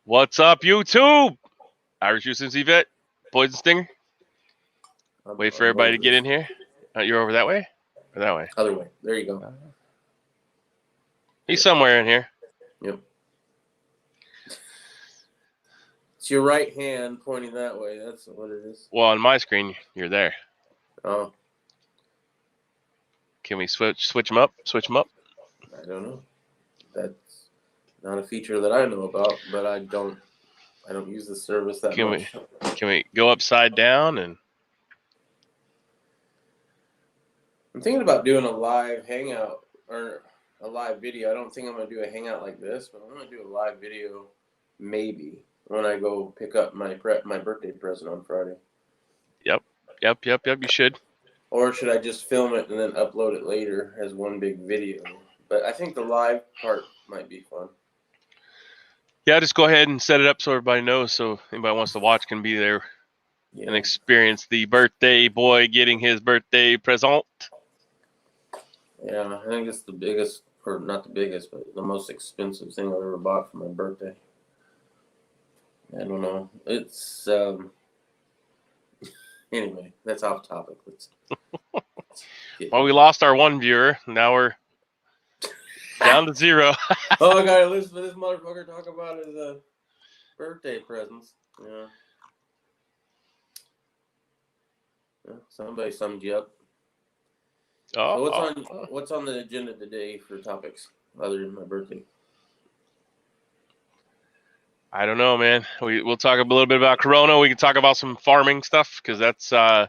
What's up, YouTube? Irish USMC Vet, Poison Stinger. Wait for everybody to get in here. You're over that way? Or that way? Other way. There you go. He's somewhere in here. Yep. It's your right hand pointing that way. That's what it is. Well, on my screen, you're there. Oh. Can we switch them up? Switch them up? I don't know. That's not a feature that I know about, but I don't use the service that much. Can we go upside down and? I'm thinking about doing a live hangout or a live video. I don't think I'm going to do a hangout like this, but I'm going to do a live video maybe when I go pick up my birthday present on Friday. Yep. You should. Or should I just film it and then upload it later as one big video? But I think the live part might be fun. Yeah, just go ahead and set it up so everybody knows, so anybody wants to watch can be there and experience the birthday boy getting his birthday present. Yeah, I think it's the biggest, or not the biggest, but the most expensive thing I've ever bought for my birthday. I don't know. It's anyway, that's off topic. Well, we lost our one viewer. Now we're down to 0. Oh, I gotta listen to this motherfucker talk about his birthday presents. Yeah. Somebody summed you up. So what's on the agenda today for topics other than my birthday? I don't know, man. We'll talk a little bit about Corona. We can talk about some farming stuff because that's well,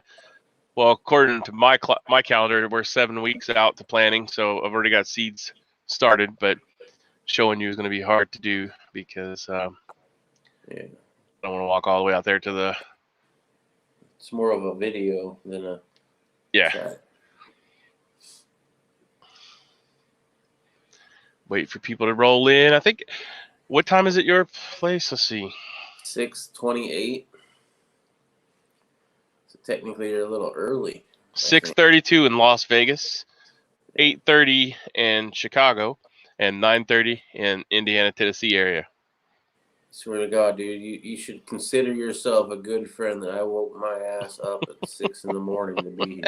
according to my calendar, we're 7 weeks out to planting, so I've already got seeds started, but showing you is going to be hard to do because I don't want to walk all the way out there to the. It's more of a video than a chat. Wait for people to roll in. I think. What time is it your place? Let's see. 6:28. So technically, you're a little early. 6:32 in Las Vegas, 8:30 in Chicago, and 9:30 in Indiana, Tennessee area. Swear to God, dude, you should consider yourself a good friend that I woke my ass up at 6 in the morning to be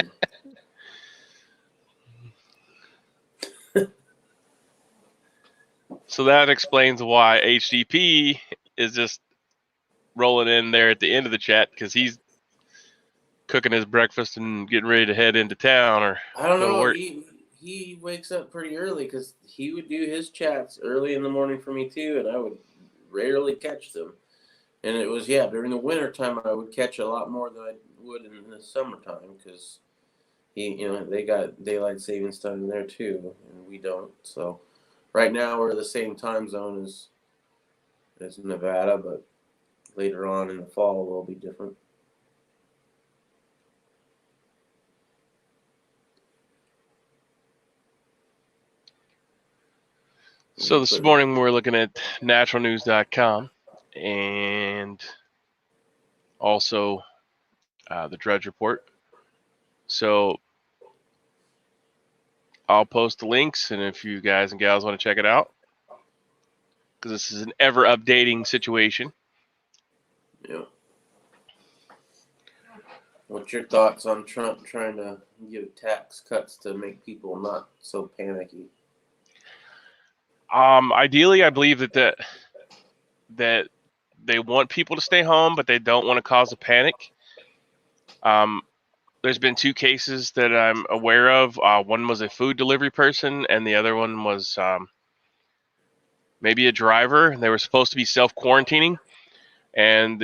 here. So that explains why HDP is just rolling in there at the end of the chat because he's cooking his breakfast and getting ready to head into town or I don't know. He wakes up pretty early because he would do his chats early in the morning for me too, and I would rarely catch them. And it was during the winter time I would catch a lot more than I would in the summertime because they got daylight savings time there too, and we don't. So right now we're the same time zone as Nevada, but later on in the fall we'll be different. So this morning we're looking at naturalnews.com and also the Drudge Report. So I'll post the links, and if you guys and gals want to check it out, because this is an ever-updating situation. Yeah. What's your thoughts on Trump trying to give tax cuts to make people not so panicky? Ideally, I believe that they want people to stay home, but they don't want to cause a panic. There's been 2 cases that I'm aware of. One was a food delivery person, and the other one was maybe a driver. They were supposed to be self-quarantining, and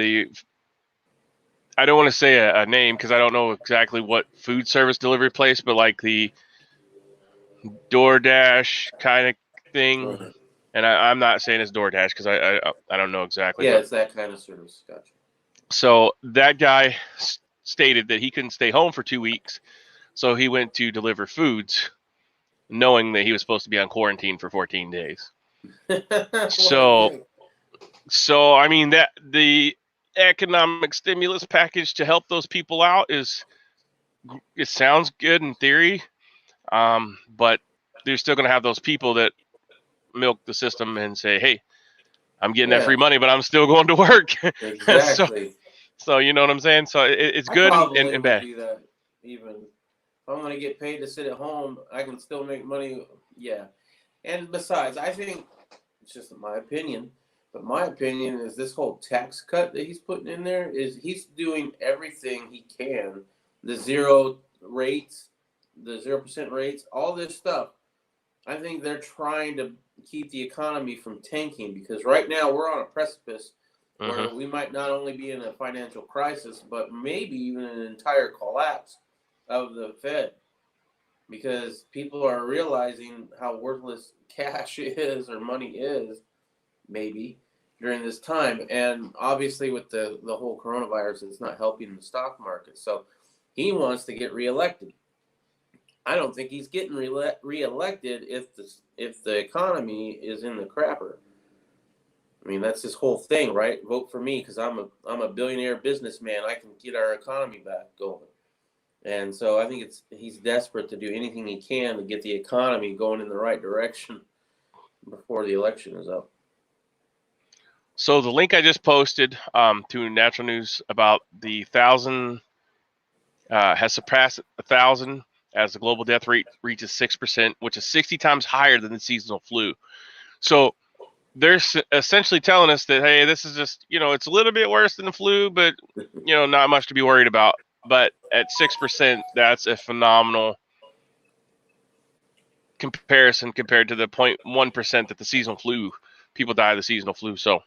I don't want to say a name because I don't know exactly what food service delivery place, but like the DoorDash kind of thing. Right. And I'm not saying it's DoorDash because I don't know exactly. Yeah, it's that kind of service. Gotcha. So that guy stated that he couldn't stay home for 2 weeks, so he went to deliver foods, knowing that he was supposed to be on quarantine for 14 days. So I mean that the economic stimulus package to help those people out it sounds good in theory, but they're still going to have those people that milk the system and say, hey, I'm getting that free money, but I'm still going to work. Exactly. so you know what I'm saying? So it's good and bad. Do that even if I'm going to get paid to sit at home, I can still make money. Yeah. And besides, I think it's just my opinion, but my opinion is this whole tax cut that he's putting in there is he's doing everything he can. The zero rates, the 0% rates, all this stuff. I think they're trying to keep the economy from tanking because right now we're on a precipice where we might not only be in a financial crisis, but maybe even an entire collapse of the Fed because people are realizing how worthless cash is or money is maybe during this time. And obviously with the whole coronavirus, it's not helping the stock market. So he wants to get reelected. I don't think he's getting reelected if the economy is in the crapper. I mean, that's his whole thing, right? Vote for me because I'm a billionaire businessman. I can get our economy back going. And so I think he's desperate to do anything he can to get the economy going in the right direction before the election is up. So the link I just posted to Natural News about the 1,000 has surpassed 1,000 as the global death rate reaches 6%, which is 60 times higher than the seasonal flu. So they're essentially telling us that, hey, this is just, it's a little bit worse than the flu, but, not much to be worried about. But at 6%, that's a phenomenal comparison compared to the 0.1% that the seasonal flu, people die of the seasonal flu. So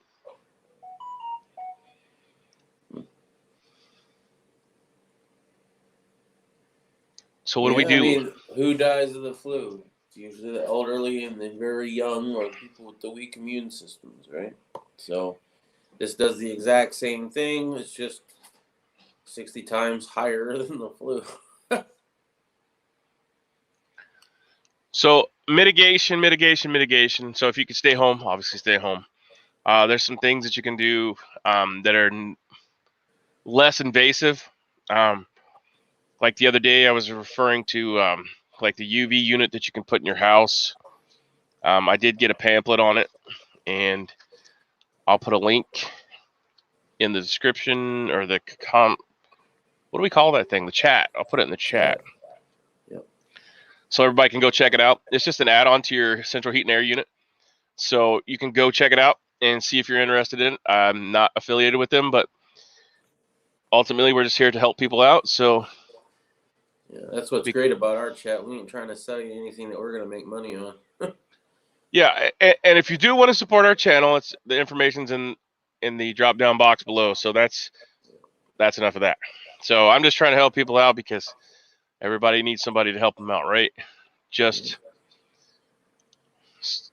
what do we do? I mean, who dies of the flu? It's usually the elderly and the very young or people with the weak immune systems, right? So this does the exact same thing. It's just 60 times higher than the flu. So mitigation. So if you can stay home, obviously stay home. There's some things that you can do that are less invasive. Like the other day, I was referring to like the UV unit that you can put in your house. I did get a pamphlet on it, and I'll put a link in the description or the what do we call that thing? The chat. I'll put it in the chat. Yep. So everybody can go check it out. It's just an add-on to your central heat and air unit. So you can go check it out and see if you're interested in it. I'm not affiliated with them, but ultimately we're just here to help people out. So yeah, that's what's great about our chat. We ain't trying to sell you anything that we're going to make money on. Yeah, and if you do want to support our channel, it's the information's in the drop-down box below. So that's enough of that. So I'm just trying to help people out because everybody needs somebody to help them out, right?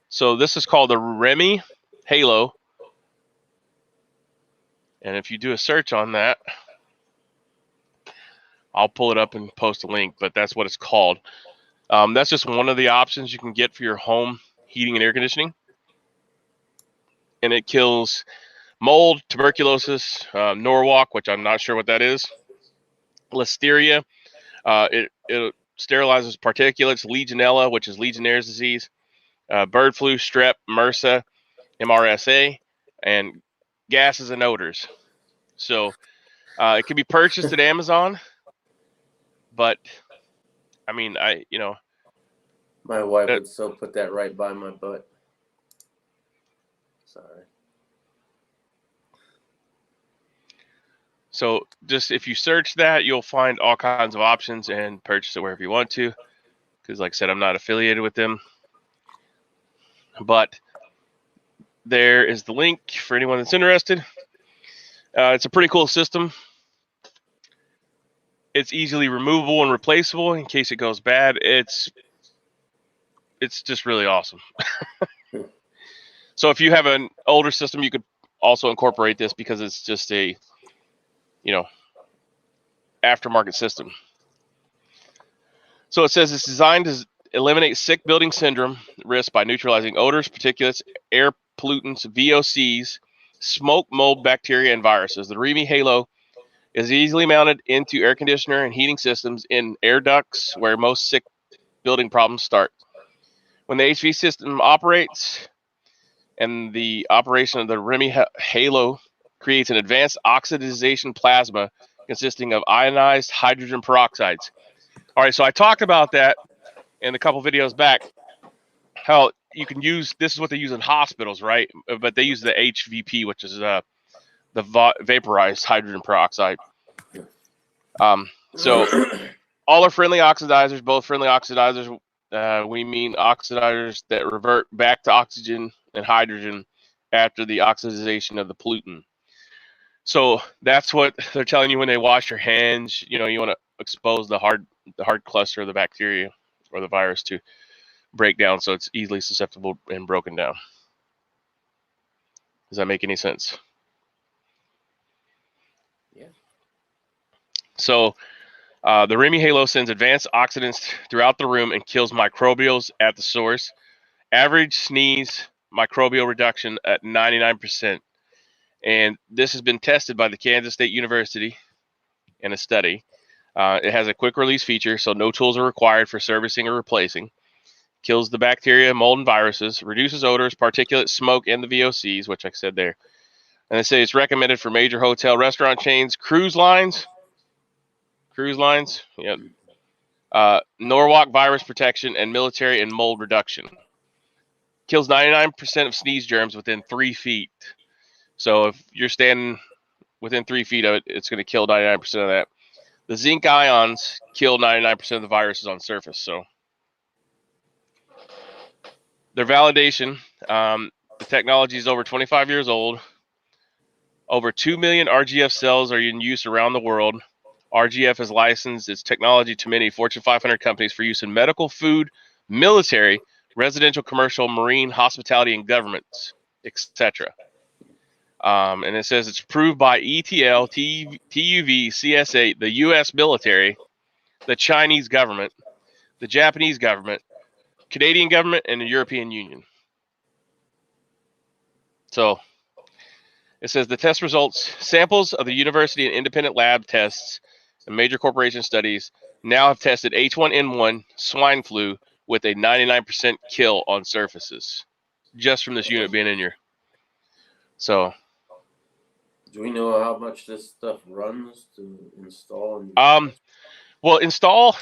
So this is called the Remy Halo. And if you do a search on that, I'll pull it up and post a link, but that's what it's called. That's just one of the options you can get for your home heating and air conditioning. And it kills mold, tuberculosis, Norwalk, which I'm not sure what that is, Listeria. It sterilizes particulates, Legionella, which is Legionnaire's disease, bird flu, strep, MRSA, MRSA, and gases and odors. So it can be purchased at Amazon, but I mean, my wife would so put that right by my butt. Sorry. So just if you search that, you'll find all kinds of options and purchase it wherever you want to. Because like I said, I'm not affiliated with them. But there is the link for anyone that's interested. It's a pretty cool system. It's easily removable and replaceable in case it goes bad. It's just really awesome. So if you have an older system, you could also incorporate this because it's just a, aftermarket system. So it says it's designed to eliminate sick building syndrome risk by neutralizing odors, particulates, air pollutants, VOCs, smoke, mold, bacteria, and viruses. The Remy Halo is easily mounted into air conditioner and heating systems in air ducts where most sick building problems start. When the HV system operates, and the operation of the Remy halo creates an advanced oxidization plasma consisting of ionized hydrogen peroxides. All right, so I talked about that in a couple videos back, how you can use, this is what they use in hospitals, right? But they use the HVP, which is the vaporized hydrogen peroxide. So all are friendly oxidizers, both friendly oxidizers. We mean oxidizers that revert back to oxygen and hydrogen after the oxidization of the pollutant. So that's what they're telling you when they wash your hands. You know, you want to expose the hard cluster of the bacteria or the virus to break down, so it's easily susceptible and broken down. Does that make any sense? Yeah. So the Remy halo sends advanced oxidants throughout the room and kills microbials at the source. Average sneeze microbial reduction at 99%. And this has been tested by the Kansas State University in a study. It has a quick release feature, so no tools are required for servicing or replacing. Kills the bacteria, mold, and viruses. Reduces odors, particulates, smoke, and the VOCs, which I said there. And they say it's recommended for major hotel, restaurant chains, cruise lines. Yep. Norwalk virus protection and military and mold reduction. Kills 99% of sneeze germs within 3 feet. So if you're standing within 3 feet of it, it's going to kill 99% of that. The zinc ions kill 99% of the viruses on surface. So their validation, the technology is over 25 years old. Over 2 million RGF cells are in use around the world. RGF has licensed its technology to many Fortune 500 companies for use in medical, food, military, residential, commercial, marine, hospitality, and governments, etc. And it says it's approved by ETL, TUV, CSA, the U.S. military, the Chinese government, the Japanese government, Canadian government, and the European Union. So it says the test results, samples of the university and independent lab tests and major corporation studies now have tested H1N1 swine flu with a 99% kill on surfaces, just from this unit being in here. So, do we know how much this stuff runs to install? Well, install,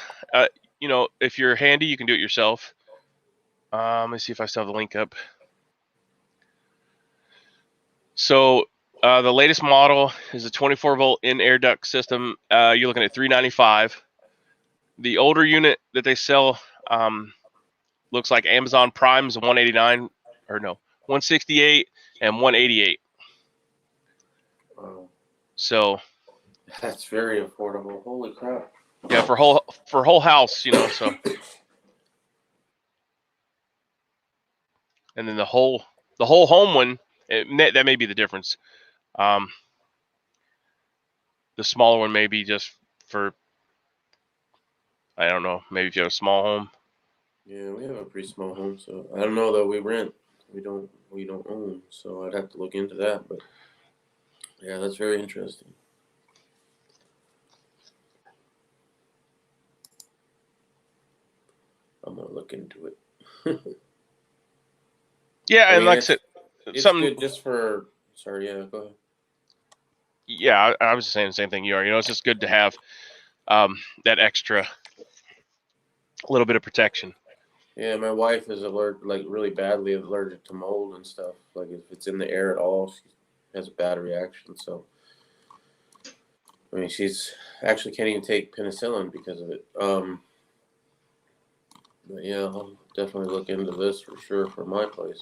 you know, if you're handy, you can do it yourself. Let me see if I still have the link up. So the latest model is a 24-volt in-air duct system. You're looking at $395. The older unit that they sell looks like Amazon Prime's $189, or no, $168 and $188. Wow. So That's very affordable. Holy crap! Yeah, for whole house, you know. So, and then the whole home one, that may be the difference. The smaller one may be just for, I don't know, maybe if you have a small home. Yeah, we have a pretty small home, so I don't know though. We rent. We don't own, so I'd have to look into that. But yeah, that's very interesting. I'm gonna look into it. Yeah, and like I said, it's good just for. Sorry, yeah, go ahead. Yeah, I was saying the same thing you are. You know, it's just good to have that extra little bit of protection. Yeah, my wife is really badly allergic to mold and stuff. Like if it's in the air at all, she has a bad reaction. So, I mean, she's actually can't even take penicillin because of it. But yeah, I'll definitely look into this for sure for my place.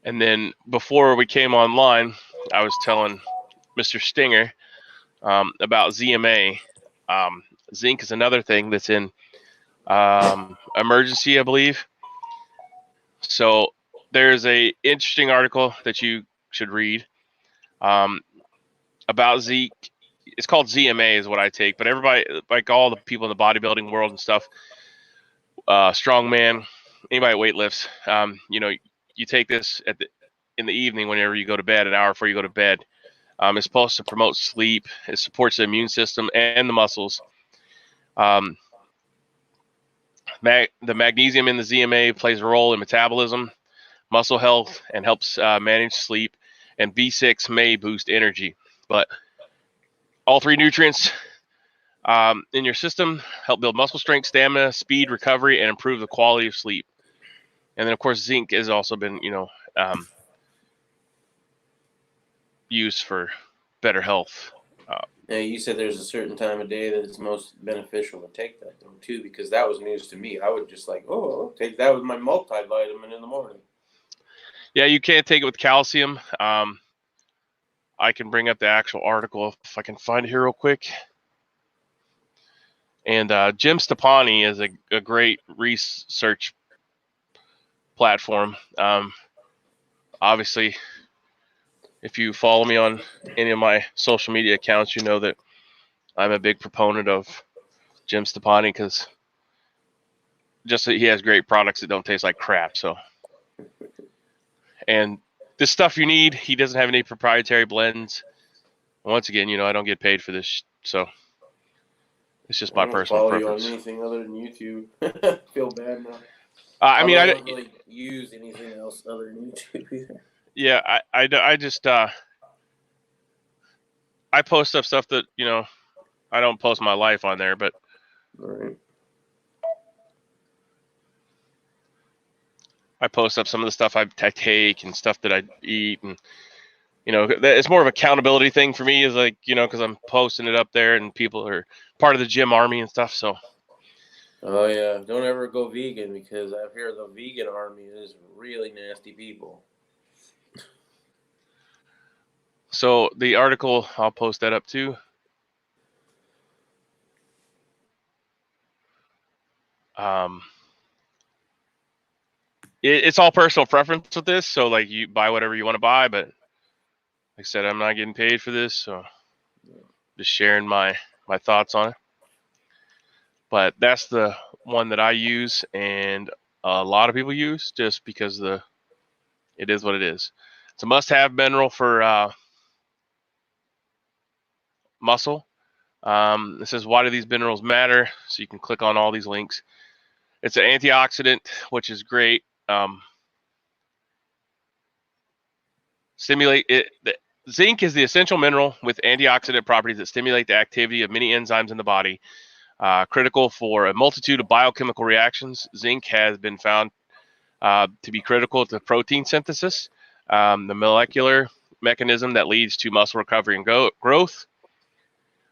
And then before we came online, I was telling Mr. Stinger about ZMA. Zinc is another thing that's in emergency, I believe. So there's a interesting article that you should read about zinc. It's called ZMA is what I take, but everybody, like all the people in the bodybuilding world and stuff, strongman, anybody that weightlifts, you know, you take this in the evening whenever you go to bed, an hour before you go to bed. It's supposed to promote sleep. It supports the immune system and the muscles. The magnesium in the ZMA plays a role in metabolism, muscle health, and helps manage sleep. And B6 may boost energy. But all three nutrients in your system help build muscle strength, stamina, speed, recovery, and improve the quality of sleep. And then, of course, zinc has also been, used for better health. Now, you said there's a certain time of day that it's most beneficial to take that, though, too, because that was news to me. I would just I'll take that with my multivitamin in the morning. Yeah, you can't take it with calcium. I can bring up the actual article if I can find it here real quick. And Jim Stepani is a great research platform. Obviously, if you follow me on any of my social media accounts, you know that I'm a big proponent of Jim Stepani because just that he has great products that don't taste like crap. So, and this stuff you need, he doesn't have any proprietary blends. Once again, I don't get paid for this, so it's just my personal preference. I don't follow you on anything other than YouTube. Feel bad now. I don't really use anything else other than YouTube either. Yeah, I just I post stuff that I don't post my life on there, but all right. I post up some of the stuff I take and stuff that I eat, and it's more of an accountability thing for me. Is because I'm posting it up there, and people are part of the gym army and stuff. So. Oh yeah, don't ever go vegan because I hear the vegan army is really nasty people. So the article, I'll post that up too. It's all personal preference with this. So you buy whatever you want to buy, but like I said, I'm not getting paid for this, so just sharing my thoughts on it. But that's the one that I use, and a lot of people use just because it is what it is. It's a must-have mineral for muscle. It says, why do these minerals matter? So you can click on all these links. It's an antioxidant, which is great. Zinc is the essential mineral with antioxidant properties that stimulate the activity of many enzymes in the body. Critical for a multitude of biochemical reactions. Zinc has been found to be critical to protein synthesis, the molecular mechanism that leads to muscle recovery and growth.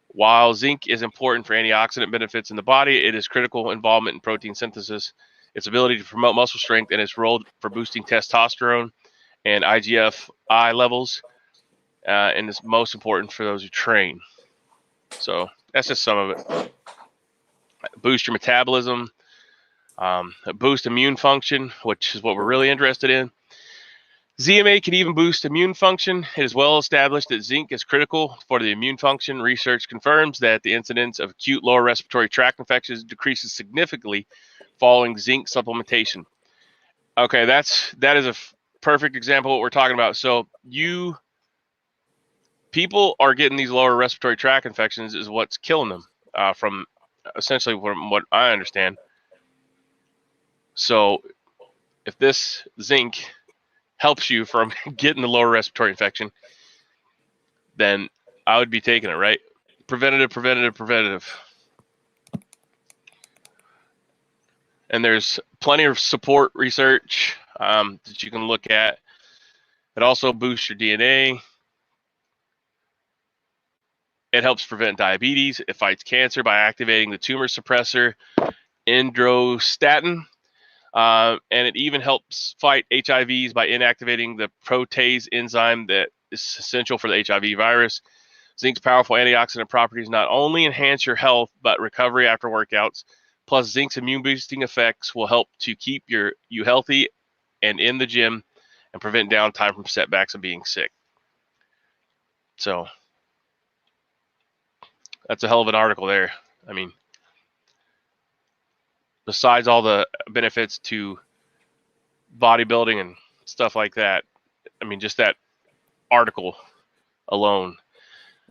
While zinc is important for antioxidant benefits in the body, it is critical involvement in protein synthesis, its ability to promote muscle strength, and its role for boosting testosterone and IGF-I levels, and it's most important for those who train. So that's just some of it. Boost your metabolism, boost immune function, which is what we're really interested in. ZMA can even boost immune function. It is well established that zinc is critical for the immune function. Research confirms that the incidence of acute lower respiratory tract infections decreases significantly following zinc supplementation. Okay, that is a perfect example of what we're talking about. So people are getting these lower respiratory tract infections is what's killing them from what I understand. So if this zinc helps you from getting the lower respiratory infection, then I would be taking it, right? Preventative. And there's plenty of support research that you can look at. It also boosts your DNA. It helps prevent diabetes. It fights cancer by activating the tumor suppressor androstatin. And it even helps fight HIVs by inactivating the protease enzyme that is essential for the HIV virus. Zinc's powerful antioxidant properties not only enhance your health, but recovery after workouts. Plus, zinc's immune-boosting effects will help to keep you healthy and in the gym and prevent downtime from setbacks and being sick. So, that's a hell of an article there. I mean, besides all the benefits to bodybuilding and stuff like that, I mean, just that article alone.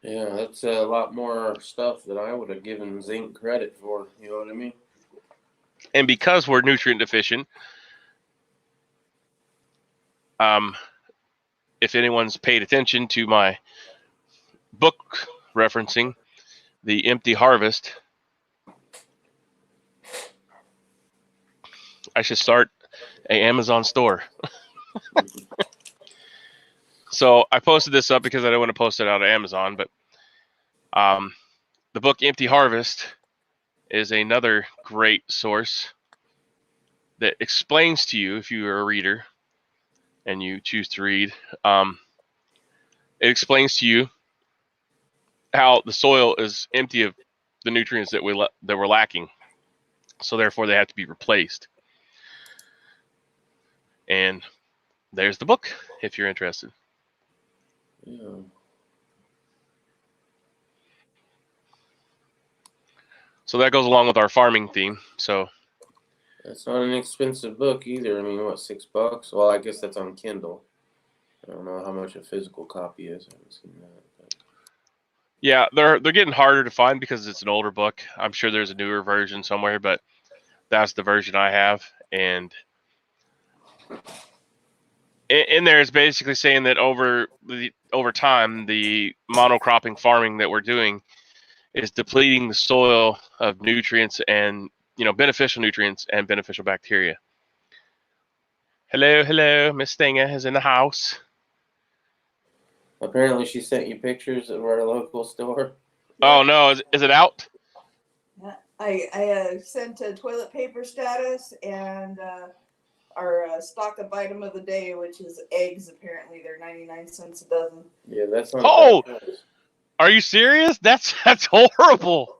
Yeah, that's a lot more stuff that I would have given zinc credit for. You know what I mean? And because we're nutrient deficient, if anyone's paid attention to my book referencing The Empty Harvest, I should start an Amazon store. So I posted this up because I don't want to post it out of Amazon, but the book Empty Harvest is another great source that explains to you, if you are a reader and you choose to read, it explains to you how the soil is empty of the nutrients that we're lacking. So therefore they have to be replaced. And there's the book if you're interested. Yeah. So that goes along with our farming theme. So It's not an expensive book either. I mean, what, $6? Well, I guess that's on Kindle. I don't know how much a physical copy is. I haven't seen that. But. Yeah, they're getting harder to find because it's an older book. I'm sure there's a newer version somewhere, but that's the version I have. And in there is basically saying that over time, the monocropping farming that we're doing is depleting the soil of nutrients and beneficial nutrients and beneficial bacteria. Hello, Miss Stinger is in the house. Apparently, she sent you pictures of our local store. Oh no, is it out? Yeah, I sent a toilet paper status and our stock of item of the day, which is eggs. Apparently, they're 99 cents a dozen. Yeah, that's not. Oh, are you serious? That's horrible.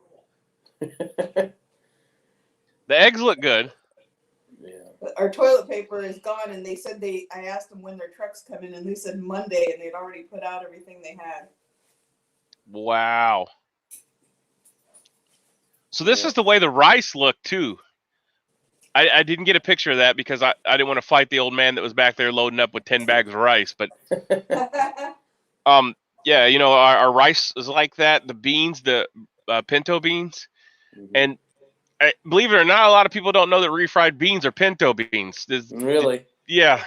The eggs look good. Yeah. But our toilet paper is gone, and they said I asked them when their trucks come in, and they said Monday, and they'd already put out everything they had. Wow. So this is the way the rice looked too. I didn't get a picture of that because I didn't want to fight the old man that was back there loading up with 10 bags of rice. But yeah, our rice is like that. The beans, the pinto beans, and believe it or not, a lot of people don't know that refried beans are pinto beans. Really? Yeah.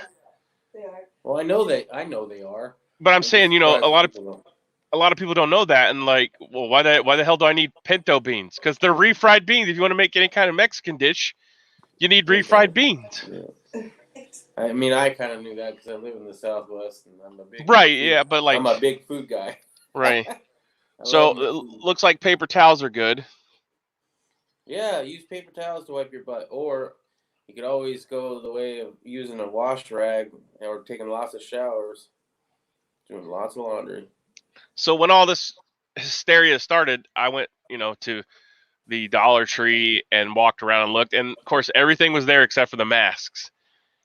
They are. Well, I know they are. But I'm saying, a lot of people don't know that, and like, well, why the hell do I need pinto beans? Because they're refried beans. If you want to make any kind of Mexican dish, you need refried beans. Yeah. I mean, I kind of knew that because I live in the Southwest, and I'm a big but like I'm a big food guy. Right. So it looks like paper towels are good. Yeah, use paper towels to wipe your butt, or you could always go the way of using a wash rag or taking lots of showers, doing lots of laundry. So when all this hysteria started, I went, to the Dollar Tree and walked around and looked, and of course everything was there except for the masks.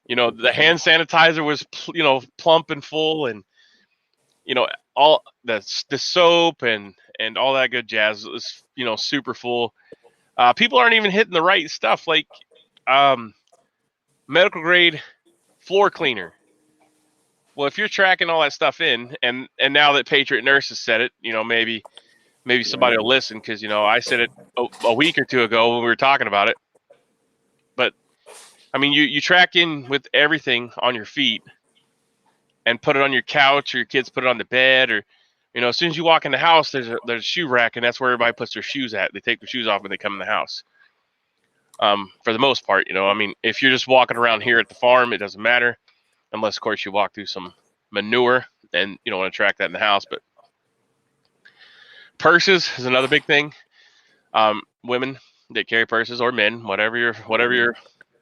The hand sanitizer was plump and full, and all the soap and all that good jazz was super full. People aren't even hitting the right stuff, like medical grade floor cleaner. Well, if you're tracking all that stuff in, and now that Patriot Nurse has said it, maybe somebody will listen, because I said it a week or two ago when we were talking about it. But I mean, you track in with everything on your feet and put it on your couch, or your kids put it on the bed, or as soon as you walk in the house, there's a shoe rack, and that's where everybody puts their shoes at. They take their shoes off when they come in the house. For the most part, I mean, if you're just walking around here at the farm, it doesn't matter, unless of course you walk through some manure and you don't want to track that in the house. But purses is another big thing. Women that carry purses, or men, whatever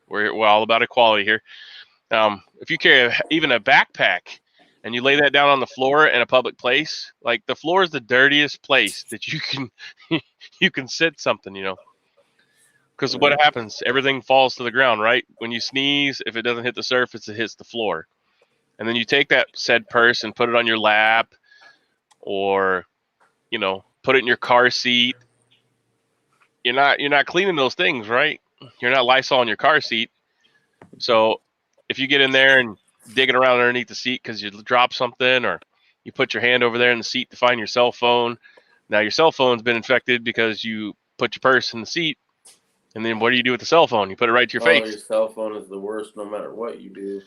we're all about equality here. If you carry even a backpack and you lay that down on the floor in a public place, like, the floor is the dirtiest place that you can sit something, because what happens? Everything falls to the ground, right? When you sneeze, if it doesn't hit the surface, it hits the floor. And then you take that said purse and put it on your lap, or put it in your car seat. You're not cleaning those things, right? You're not Lysol in your car seat. So if you get in there and digging around underneath the seat because you drop something, or you put your hand over there in the seat to find your cell phone, now your cell phone's been infected because you put your purse in the seat. And then what do you do with the cell phone? You put it right to your face. Your cell phone is the worst no matter what you do.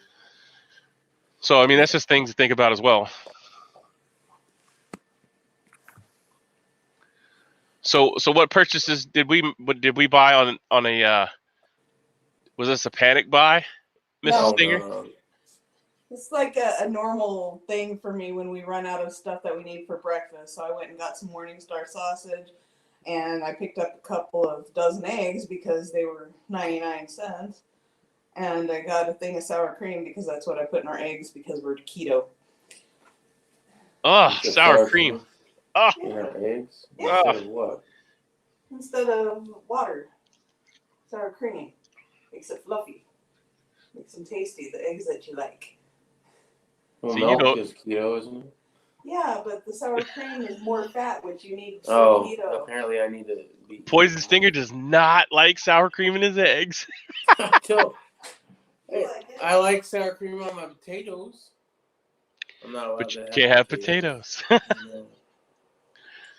So, I mean, that's just things to think about as well. So what purchases did we buy on a was this a panic buy, Mrs. Stinger? No. It's like a normal thing for me when we run out of stuff that we need for breakfast. So I went and got some Morningstar sausage, and I picked up a couple of dozen eggs because they were 99 cents. And I got a thing of sour cream because that's what I put in our eggs because we're keto. Oh, sour cream. Oh. In our eggs? Yeah. Instead of what? Instead of water. Sour cream. Makes it fluffy. Makes them tasty, the eggs that you like. Well, milk is keto, isn't it? Yeah, but the sour cream is more fat, which you need to keto. Apparently I need to be... Poison Stinger does not like sour cream in his eggs. I like sour cream on my potatoes. I'm not allowed to have can't have potatoes.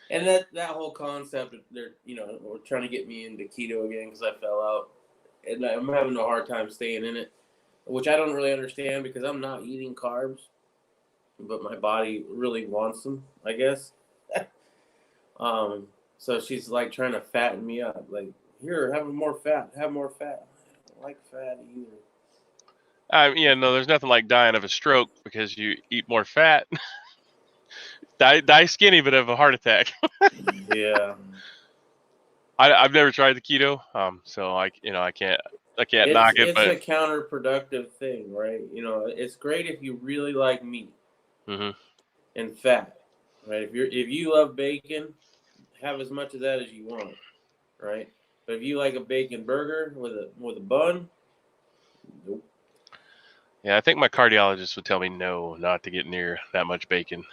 And that whole concept, they're we're trying to get me into keto again because I fell out, and I'm having a hard time staying in it, which I don't really understand because I'm not eating carbs, but my body really wants them, I guess. So she's like trying to fatten me up, like, here, have more fat. I don't like fat either. No, there's nothing like dying of a stroke because you eat more fat. die skinny, but have a heart attack. Yeah. I've never tried the keto, so I can't knock it. It's a counterproductive thing, right? It's great if you really like meat and fat, right? If you love bacon, have as much of that as you want, right? But if you like a bacon burger with a bun, nope. Yeah, I think my cardiologist would tell me no, not to get near that much bacon.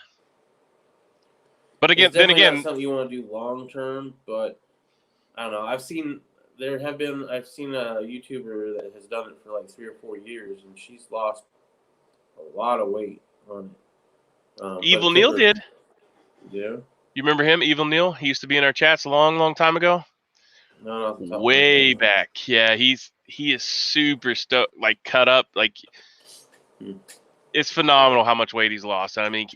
But again, it's definitely not something you want to do long term. But I don't know. I've seen a YouTuber that has done it for like 3 or 4 years, and she's lost a lot of weight on it. Evil Neil did. Yeah. You remember him, Evil Neil? He used to be in our chats a long, long time ago. No, way back. Yeah, he is super stoked, like cut up, like it's phenomenal how much weight he's lost. I mean,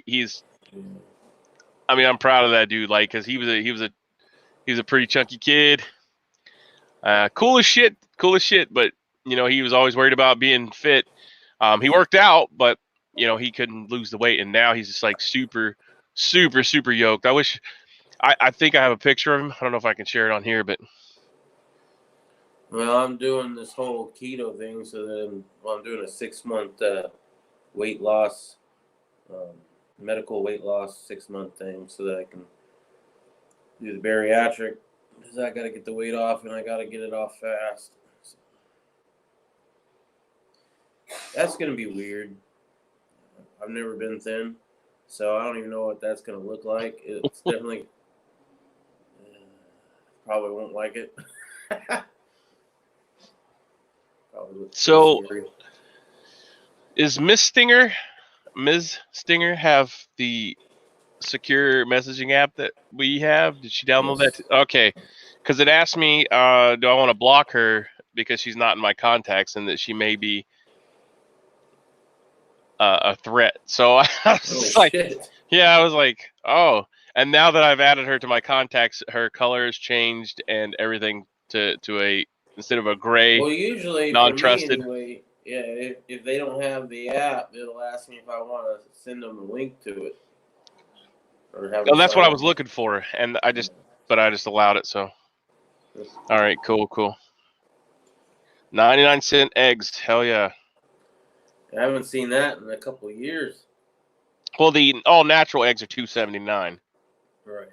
I'm proud of that dude, like, because he was a pretty chunky kid, cool as shit, but he was always worried about being fit. He worked out, but he couldn't lose the weight, and now he's just like super yoked. I think I have a picture of him. I don't know if I can share it on here, but well, I'm doing this whole keto thing, so then I'm doing a 6-month weight loss, medical weight loss 6-month thing, so that I can do the bariatric, because I got to get the weight off, and I got to get it off fast. So that's going to be weird. I've never been thin, so I don't even know what that's going to look like. It's definitely probably won't like it. So, is Ms. Stinger have the secure messaging app that we have? Did she download that? Okay, because it asked me, do I want to block her because she's not in my contacts and that she may be a threat. So I was I was like, oh. And now that I've added her to my contacts, her color has changed and everything to a instead of a gray. Well, usually non-trusted. for me anyway, if they don't have the app, it'll ask me if I want to send them a link to it. Well, that's what I was looking for, and I just allowed it. So, all right, cool. 99-cent eggs, hell yeah! I haven't seen that in a couple of years. Well, the all natural eggs are $2.79. Right.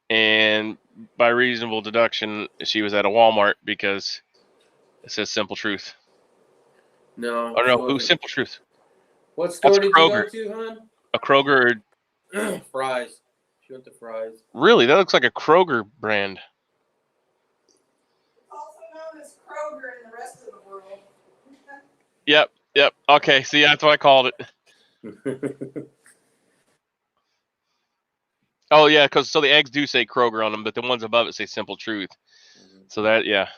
And by reasonable deduction, she was at a Walmart because it says Simple Truth. No. Oh no, who's Simple Truth? What store did you go to, hon? A Kroger or Fry's. She went to Fry's. Really? That looks like a Kroger brand. Also known as Kroger in the rest of the world. Yep. Okay, see, that's what I called it. Oh yeah, because so the eggs do say Kroger on them, but the ones above it say Simple Truth. So that yeah.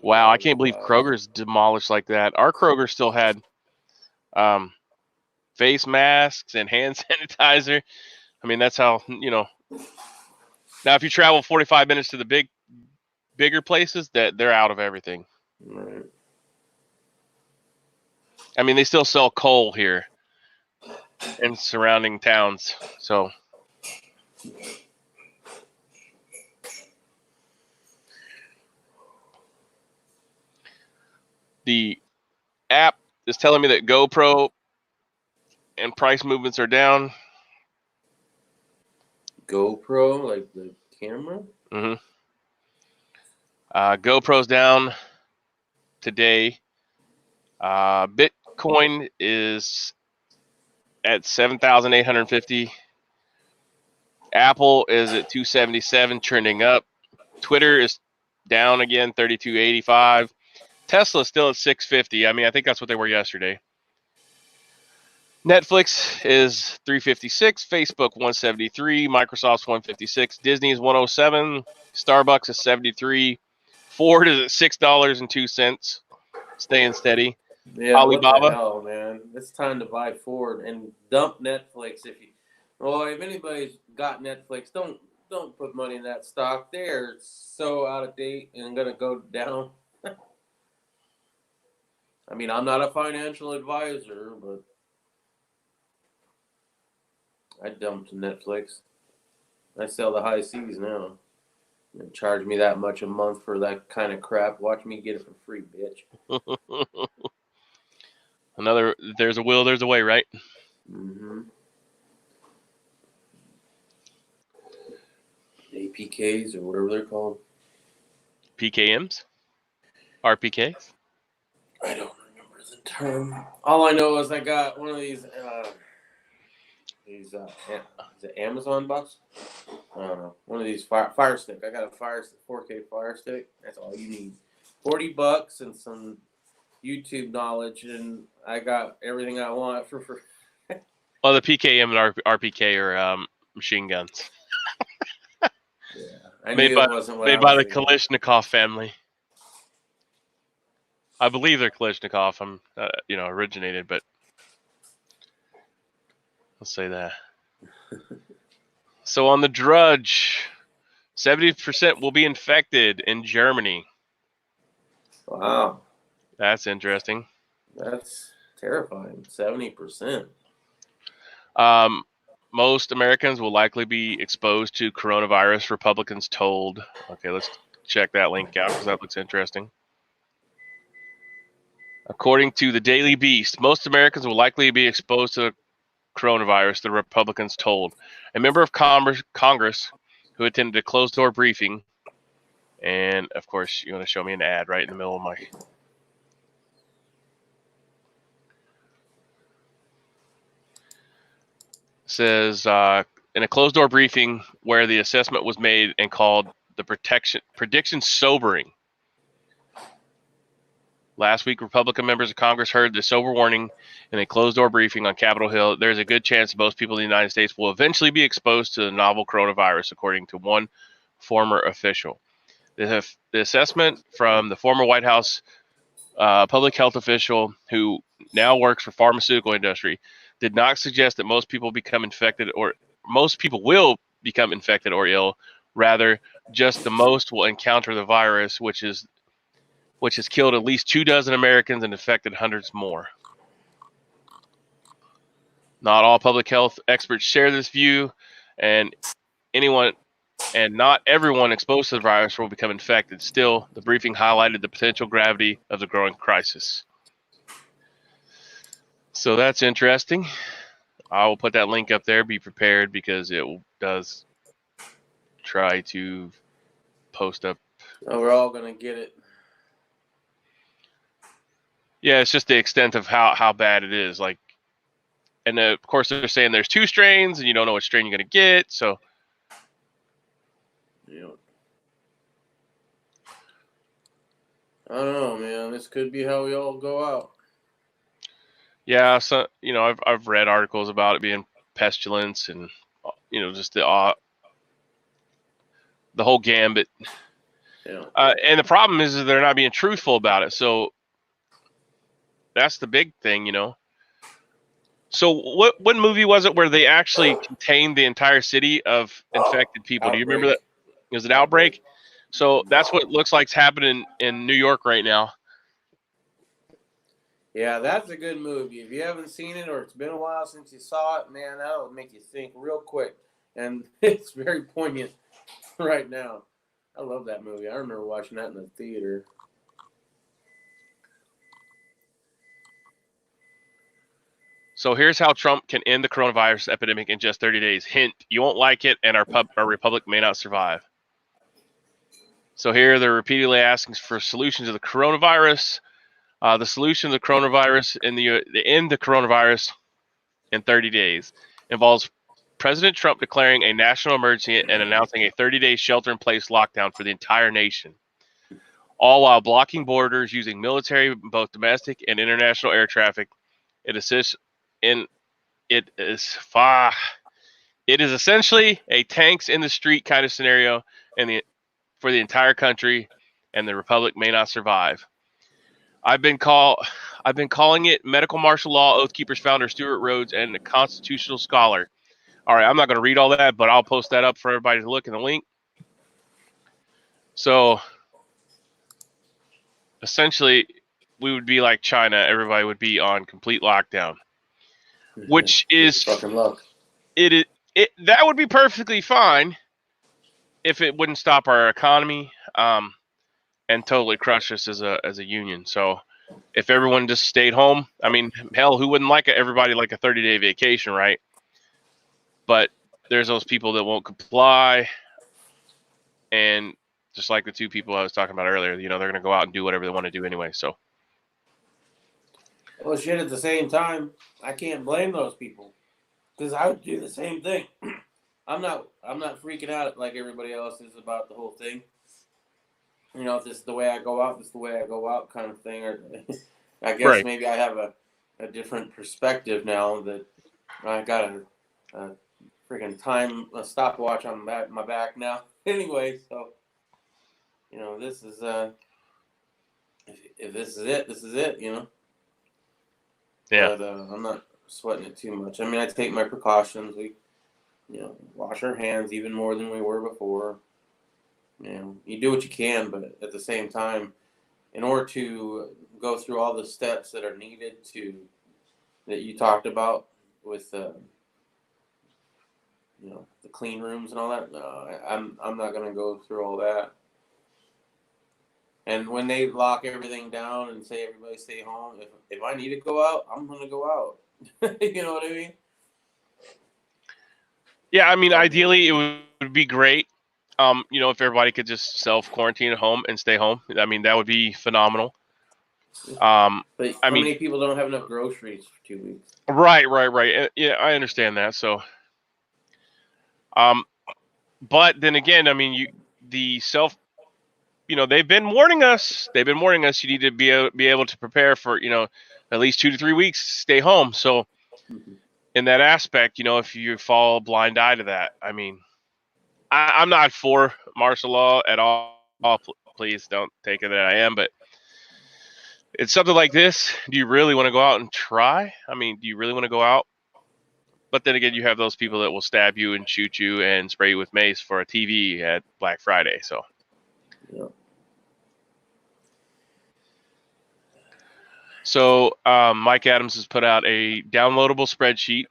Wow, I can't believe Kroger's demolished like that. Our Kroger still had face masks and hand sanitizer. I mean, that's how, Now, if you travel 45 minutes to the bigger places, that they're out of everything. Right. I mean, they still sell coal here in surrounding towns. So the app is telling me that GoPro and price movements are down. GoPro, like the camera? Mm-hmm. GoPro's down today. Bitcoin is at 7,850. Apple is at 277, trending up. Twitter is down again, 32.85. Tesla's still at 650. I mean, I think that's what they were yesterday. Netflix is 356, Facebook 173, Microsoft's 156, Disney is 107, Starbucks is 73, Ford is at $6.02, staying steady. Yeah, Alibaba, what the hell, man? It's time to buy Ford and dump Netflix if you. Well, if anybody's got Netflix, don't put money in that stock. They're so out of date and gonna go down. I mean, I'm not a financial advisor, but I dumped Netflix. I sell the high seas now. They charge me that much a month for that kind of crap. Watch me get it for free, bitch. there's a will, there's a way, right? Mm-hmm. APKs or whatever they're called. PKMs? RPKs? I don't remember the term. All I know is I got one of these is it Amazon box? I don't know. One of these fire stick. I got a 4K fire stick. That's all you need. $40 and some YouTube knowledge, and I got everything I want for free. Well, the PKM and RPK are machine guns. Yeah, I knew it wasn't what I made by was the thinking. Kalashnikov family. I believe they're Kalashnikov. Originated, but let's say that. So on the Drudge, 70% will be infected in Germany. Wow, That's interesting. that's terrifying. 70%. Most Americans will likely be exposed to coronavirus, Republicans told. Okay, let's check that link out because that looks interesting. According to the Daily Beast, most Americans will likely be exposed to coronavirus, the Republicans told. A member of Congress who attended a closed-door briefing, and of course, you want to show me an ad right in the middle of my... Says, in a closed-door briefing where the assessment was made and called the prediction sobering. Last week, Republican members of Congress heard the sober warning in a closed-door briefing on Capitol Hill. There's a good chance most people in the United States will eventually be exposed to the novel coronavirus, according to one former official. The assessment from the former White House public health official who now works for pharmaceutical industry did not suggest that most people will become infected or ill. Rather, just the most will encounter the virus, which has killed at least 24 Americans and infected hundreds more. Not all public health experts share this view, and not everyone exposed to the virus will become infected. Still, the briefing highlighted the potential gravity of the growing crisis. So that's interesting. I will put that link up there. Be prepared because it does try to post up. Oh, we're all going to get it. Yeah, it's just the extent of how bad it is. Like, and of course they're saying there's 2 strains and you don't know what strain you're going to get. So, Yeah. I don't know, man. This could be how we all go out. yeah, so I've read articles about it being pestilence and, just the whole gambit. Yeah. And the problem is they're not being truthful about it. So that's the big thing, So what movie was it where they actually contained the entire city of infected people? Do you remember that? Was it Outbreak? So that's what it looks like is happening in New York right now. Yeah, that's a good movie. If you haven't seen it or it's been a while since you saw it, man, that'll make you think real quick. And it's very poignant right now. I love that movie. I remember watching that in the theater. So here's how Trump can end the coronavirus epidemic in just 30 days. Hint, you won't like it, and our republic may not survive. So here they're repeatedly asking for solutions to the coronavirus. The solution to the coronavirus end the coronavirus in 30 days involves President Trump declaring a national emergency and announcing a 30-day shelter-in-place lockdown for the entire nation, all while blocking borders, using military, both domestic and international air traffic. It is essentially a tanks in the street kind of scenario, for the entire country, and the republic may not survive. I've been calling it medical martial law. Oath Keepers founder Stuart Rhodes and a constitutional scholar. All right, I'm not going to read all that, but I'll post that up for everybody to look in the link. So essentially, we would be like China. Everybody would be on complete lockdown, which is fucking luck. That would be perfectly fine if it wouldn't stop our economy and totally crush us as a union. So if everyone just stayed home, I mean, hell, who wouldn't like everybody like a 30-day vacation, right? But there's those people that won't comply, and just like the two people I was talking about earlier, they're going to go out and do whatever they want to do anyway. So, well, shit. At the same time, I can't blame those people because I would do the same thing. I'm not freaking out like everybody else is about the whole thing. If this is the way I go out, this is the way I go out, kind of thing. Or I guess right. Maybe I have a different perspective now that I got a freaking a stopwatch on my back now. Anyway, so this is if this is it, this is it. Yeah. But I'm not sweating it too much. I mean, I take my precautions. We wash our hands even more than we were before. You do what you can, but at the same time, in order to go through all the steps that are needed that you talked about with the clean rooms and all that, no, I'm not going to go through all that. And when they lock everything down and say everybody stay home, if I need to go out, I'm going to go out. You know what I mean? Yeah, I mean, ideally, it would be great, if everybody could just self-quarantine at home and stay home. I mean, that would be phenomenal. But how many people don't have enough groceries for 2 weeks? Right. Yeah, I understand that. So, but then again, I mean, they've been warning us. You need to be able to prepare for, at least 2 to 3 weeks, stay home. So, in that aspect, if you fall a blind eye to that, I mean, I'm not for martial law at all. Please don't take it that I am, but it's something like this. Do you really want to go out and try? I mean, do you really want to go out? But then again, you have those people that will stab you and shoot you and spray you with mace for a TV at Black Friday. So, yeah. So Mike Adams has put out a downloadable spreadsheet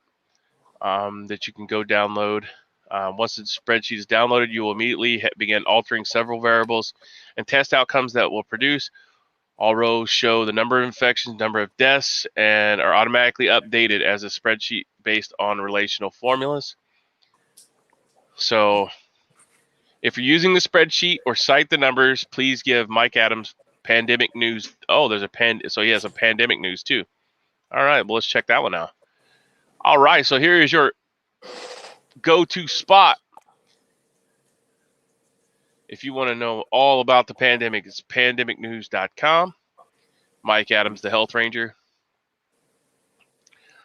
that you can go download. Once the spreadsheet is downloaded, you will immediately begin altering several variables and test outcomes that will produce. All rows show the number of infections, number of deaths, and are automatically updated as a spreadsheet based on relational formulas. So if you're using the spreadsheet or cite the numbers, please give Mike Adams pandemic news. Oh, so he has a pandemic news too. All right, well, let's check that one out. All right, so here is your go-to spot. If you want to know all about the pandemic, it's pandemicnews.com. Mike Adams, the Health Ranger.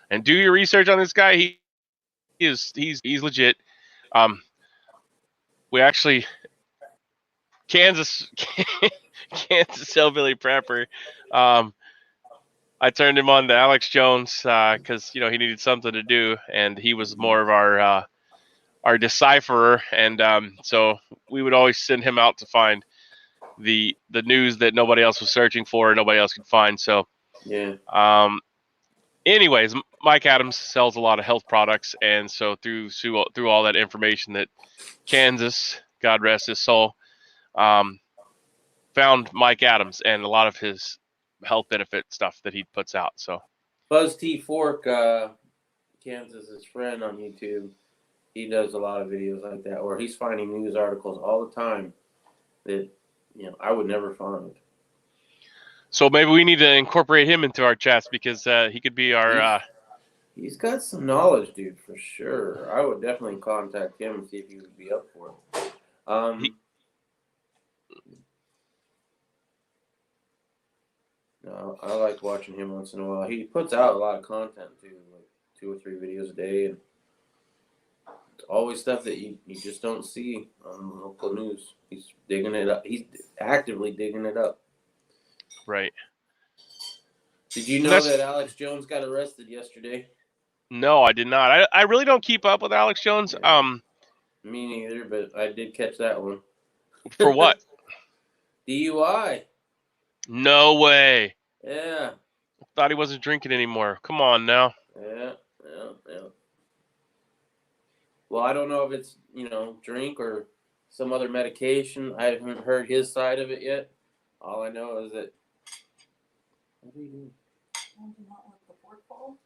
And do your research on this guy. he's legit. We actually Kansas Hillbilly Prepper. I turned him on to Alex Jones because he needed something to do, and he was more of our decipherer, and so we would always send him out to find the news that nobody else was searching for, nobody else could find. So Yeah. Anyways, Mike Adams sells a lot of health products, and so through all that information that Kansas, God rest his soul, found Mike Adams and a lot of his health benefit stuff that he puts out. So Buzz T Fork, Kansas's friend on YouTube, he does a lot of videos like that where he's finding news articles all the time that I would never find. So maybe we need to incorporate him into our chats because he could be our. He's got some knowledge, dude, for sure. I would definitely contact him and see if he would be up for it. No, I like watching him once in a while. He puts out a lot of content too, like 2 or 3 videos a day, and it's always stuff that you just don't see on local news. He's digging it up. He's actively digging it up. Right. Did you know that Alex Jones got arrested yesterday? No, I did not. I really don't keep up with Alex Jones. Yeah. Me neither, but I did catch that one. For what? DUI. No way. Yeah. Thought he wasn't drinking anymore. Come on now. Yeah. Well, I don't know if it's, drink or some other medication. I haven't heard his side of it yet. All I know is that. What are you doing? I do not want the fork fall.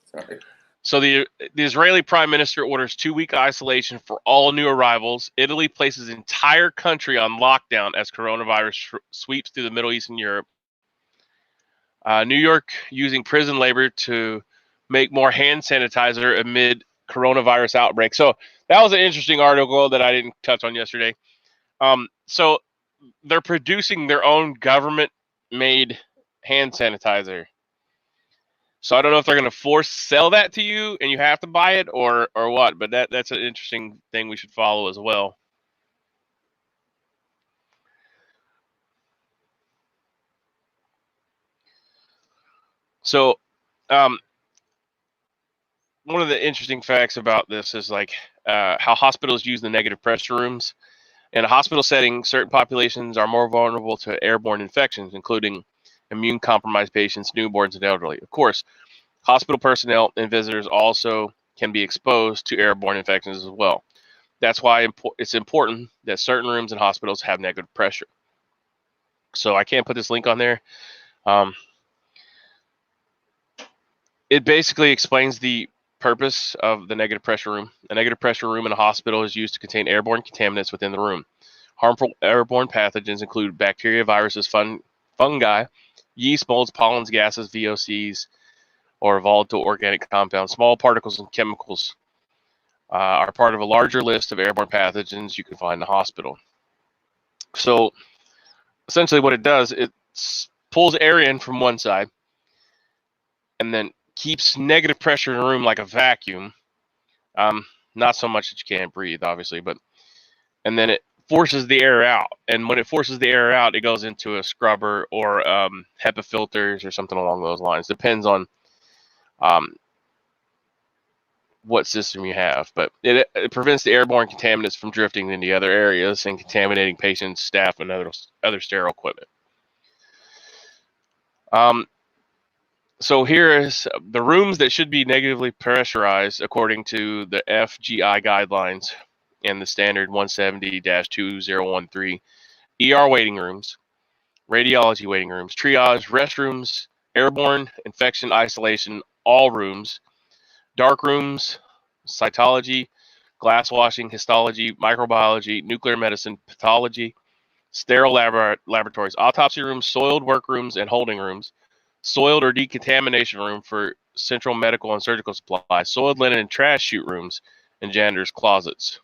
Sorry. So the Israeli Prime Minister orders 2-week isolation for all new arrivals. Italy places entire country on lockdown as coronavirus sweeps through the Middle East and Europe. New York using prison labor to make more hand sanitizer amid coronavirus outbreak. So that was an interesting article that I didn't touch on yesterday. So they're producing their own government-made hand sanitizer. So I don't know if they're going to sell that to you and you have to buy it or what, but that's an interesting thing we should follow as well. So one of the interesting facts about this is how hospitals use the negative pressure rooms. In a hospital setting, certain populations are more vulnerable to airborne infections, including immune-compromised patients, newborns, and elderly. Of course, hospital personnel and visitors also can be exposed to airborne infections as well. That's why it's important that certain rooms in hospitals have negative pressure. So I can't put this link on there. It basically explains the purpose of the negative pressure room. A negative pressure room in a hospital is used to contain airborne contaminants within the room. Harmful airborne pathogens include bacteria, viruses, fungi, yeast, molds, pollens, gases, VOCs, or volatile organic compounds. Small particles and chemicals are part of a larger list of airborne pathogens you can find in the hospital. So essentially what it does, it pulls air in from one side and then keeps negative pressure in a room like a vacuum. Not so much that you can't breathe, obviously, and then it forces the air out. And when it forces the air out, it goes into a scrubber or HEPA filters or something along those lines. Depends on what system you have, but it prevents the airborne contaminants from drifting into other areas and contaminating patients, staff, and other sterile equipment. So here is the rooms that should be negatively pressurized according to the FGI guidelines and the standard 170-2013. ER waiting rooms, radiology waiting rooms, triage, restrooms, airborne infection isolation, all rooms, dark rooms, cytology, glass washing, histology, microbiology, nuclear medicine, pathology, sterile laboratories, autopsy rooms, soiled workrooms and holding rooms, soiled or decontamination room for central medical and surgical supplies, soiled linen and trash chute rooms, and janitor's closets.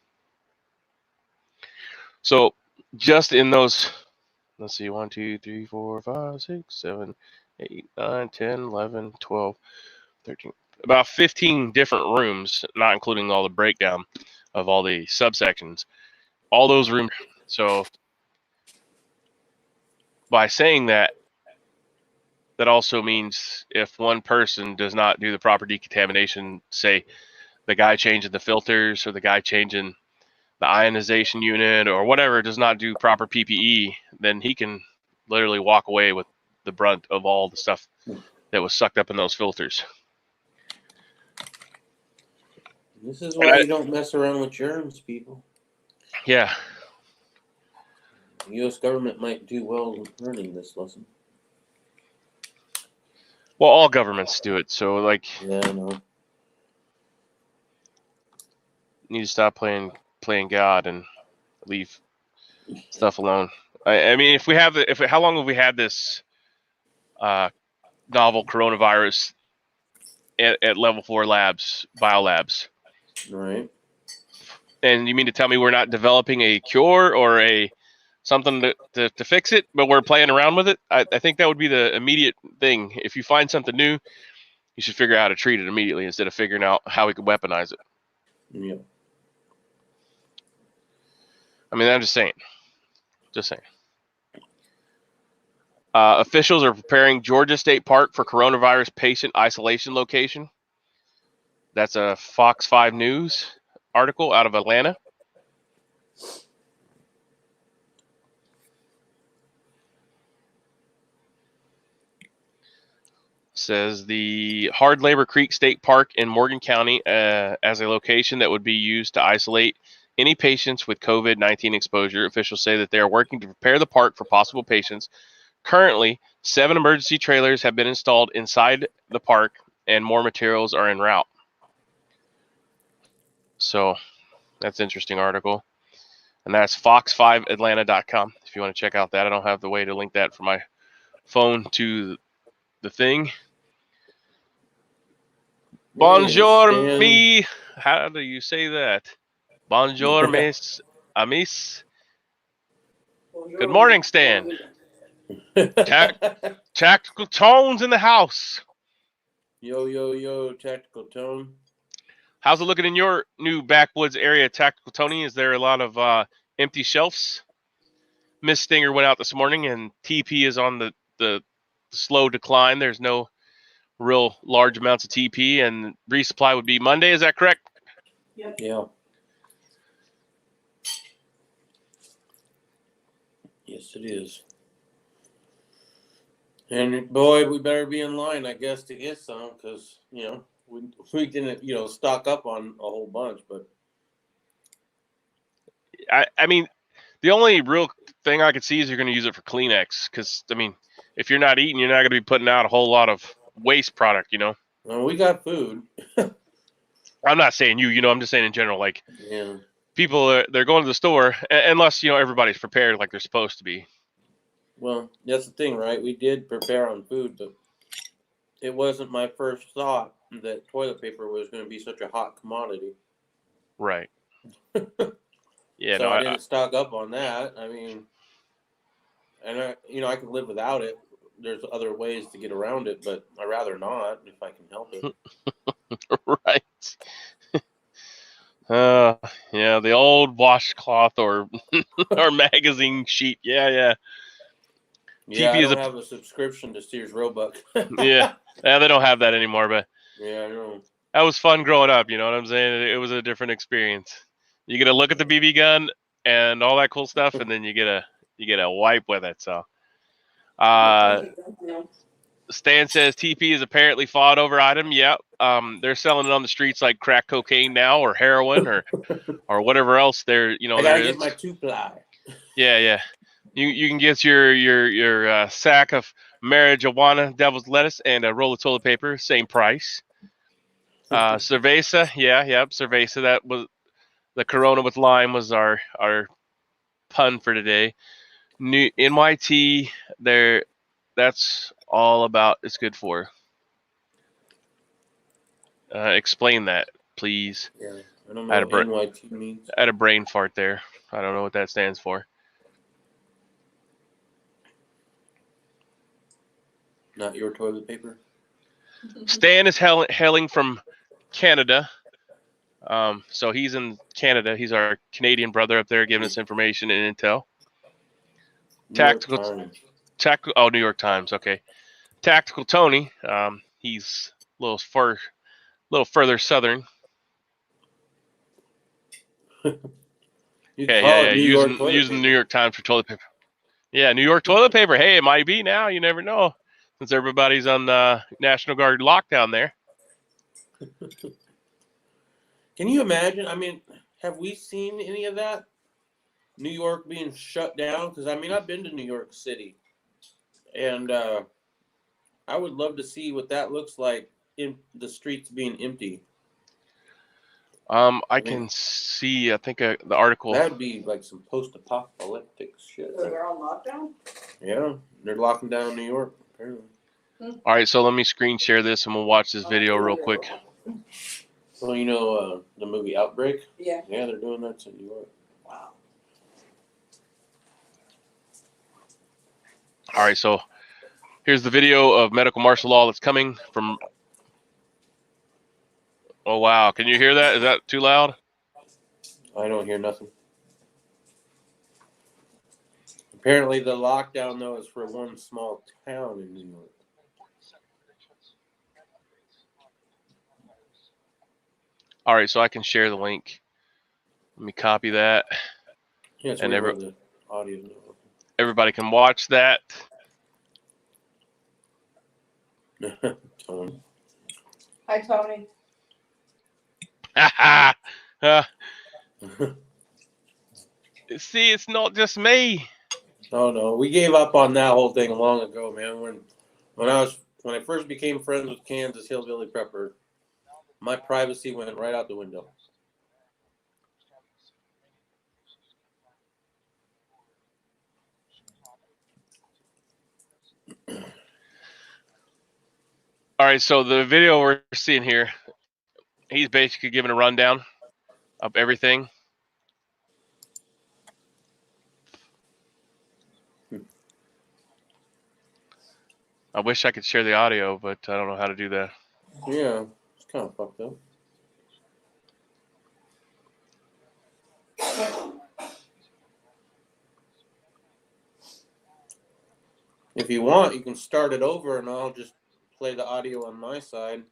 So just in those, let's see, 1, 2, 3, 4, 5, 6, 7, 8, 9, 10, 11, 12, 13, about 15 different rooms, not including all the breakdown of all the subsections. All those rooms. So by saying that, that also means if one person does not do the proper decontamination, say the guy changing the filters or the guy changing the ionization unit or whatever does not do proper PPE, then he can literally walk away with the brunt of all the stuff that was sucked up in those filters. This is why you don't mess around with germs, people. Yeah. The U.S. government might do well learning this lesson. Well, all governments do it, so like, Yeah, I know. need to stop playing God and leave stuff alone. I mean, if we have how long have we had this novel coronavirus at level 4 labs, biolabs? Right. And you mean to tell me we're not developing a cure or something to fix it, but we're playing around with it? I think that would be the immediate thing. If you find something new, you should figure out how to treat it immediately instead of figuring out how we could weaponize it. Yeah. I mean, I'm just saying. Just saying. Officials are preparing Georgia State Park for coronavirus patient isolation location. That's a Fox 5 News article out of Atlanta. Says the Hard Labor Creek State Park in Morgan County as a location that would be used to isolate any patients with COVID-19 exposure. Officials say that they are working to prepare the park for possible patients. Currently, 7 emergency trailers have been installed inside the park, and more materials are en route. So that's an interesting article. And that's fox5atlanta.com if you want to check out that. I don't have the way to link that from my phone to the thing. Bonjour, me. How do you say that? Bonjour, mes amis. Good morning, Stan. Tactical Tones in the house. Yo, Tactical Tone. How's it looking in your new backwoods area, Tactical Tony? Is there a lot of empty shelves? Miss Stinger went out this morning, and TP is on the slow decline. There's no real large amounts of TP, and resupply would be Monday. Is that correct? Yep. Yeah. Yes, it is. And boy, we better be in line, I guess, to get some, because we didn't stock up on a whole bunch, but I mean, the only real thing I could see is you're going to use it for Kleenex, because I mean, if you're not eating, you're not going to be putting out a whole lot of waste product, Well, we got food. I'm not saying you, I'm just saying in general, like, Yeah. people, they're going to the store, unless, everybody's prepared like they're supposed to be. Well, that's the thing, right? We did prepare on food, but it wasn't my first thought that toilet paper was going to be such a hot commodity. Right. Yeah, so I didn't stock up on that. I mean, and I could live without it. There's other ways to get around it, but I'd rather not if I can help it. Right. Yeah, the old washcloth or magazine sheet. Yeah. Yeah, I don't have a subscription to Sears Roebuck. Yeah, they don't have that anymore, but yeah, I know. That was fun growing up, you know what I'm saying? It was a different experience. You get to look at the BB gun and all that cool stuff, and then you get a wipe with it. So, Stan says TP is apparently fought over item. Yep. They're selling it on the streets like crack cocaine now, or heroin, or whatever else there. I gotta get my 2-ply. Yeah. You can get your sack of marijuana, devil's lettuce, and a roll of toilet paper, same price. Cerveza, Cerveza. That was the Corona with lime was our pun for today. New NYT, that's all about it's good for. Explain that, please. Yeah, I don't know what NYT means. I had a brain fart there. I don't know what that stands for. Not your toilet paper? Stan is hailing from Canada. So he's in Canada. He's our Canadian brother up there giving us information and intel. New York Times. Okay. Tactical Tony. He's a little further southern. Yeah. Using the New York Times for toilet paper. Yeah, New York toilet paper. Hey, it might be now. You never know. Since everybody's on National Guard lockdown there. Can you imagine? I mean, have we seen any of that? New York being shut down? Because, I mean, I've been to New York City. And I would love to see what that looks like in the streets being empty. I can see, I think the article. That'd be like some post-apocalyptic shit. So they're on lockdown? Yeah, they're locking down New York, apparently. All right, so let me screen share this and we'll watch this video real quick. Well, you know the movie Outbreak? Yeah. Yeah, they're doing that in New York. Wow. All right, so here's the video of medical martial law that's coming from. Oh, wow. Can you hear that? Is that too loud? I don't hear nothing. Apparently, the lockdown, though, is for one small town in New York. All right, so I can share the link. Let me copy that. Yeah, and the audio. Everybody can watch that. Tony. Hi, Tony. See, it's not just me. Oh no, we gave up on that whole thing long ago, man. When I first became friends with Kansas Hillbilly Prepper, my privacy went right out the window. All right, so the video we're seeing here, he's basically giving a rundown of everything. I wish I could share the audio, but I don't know how to do that. Yeah, it's kind of fucked up. If you want, you can start it over and I'll just play the audio on my side.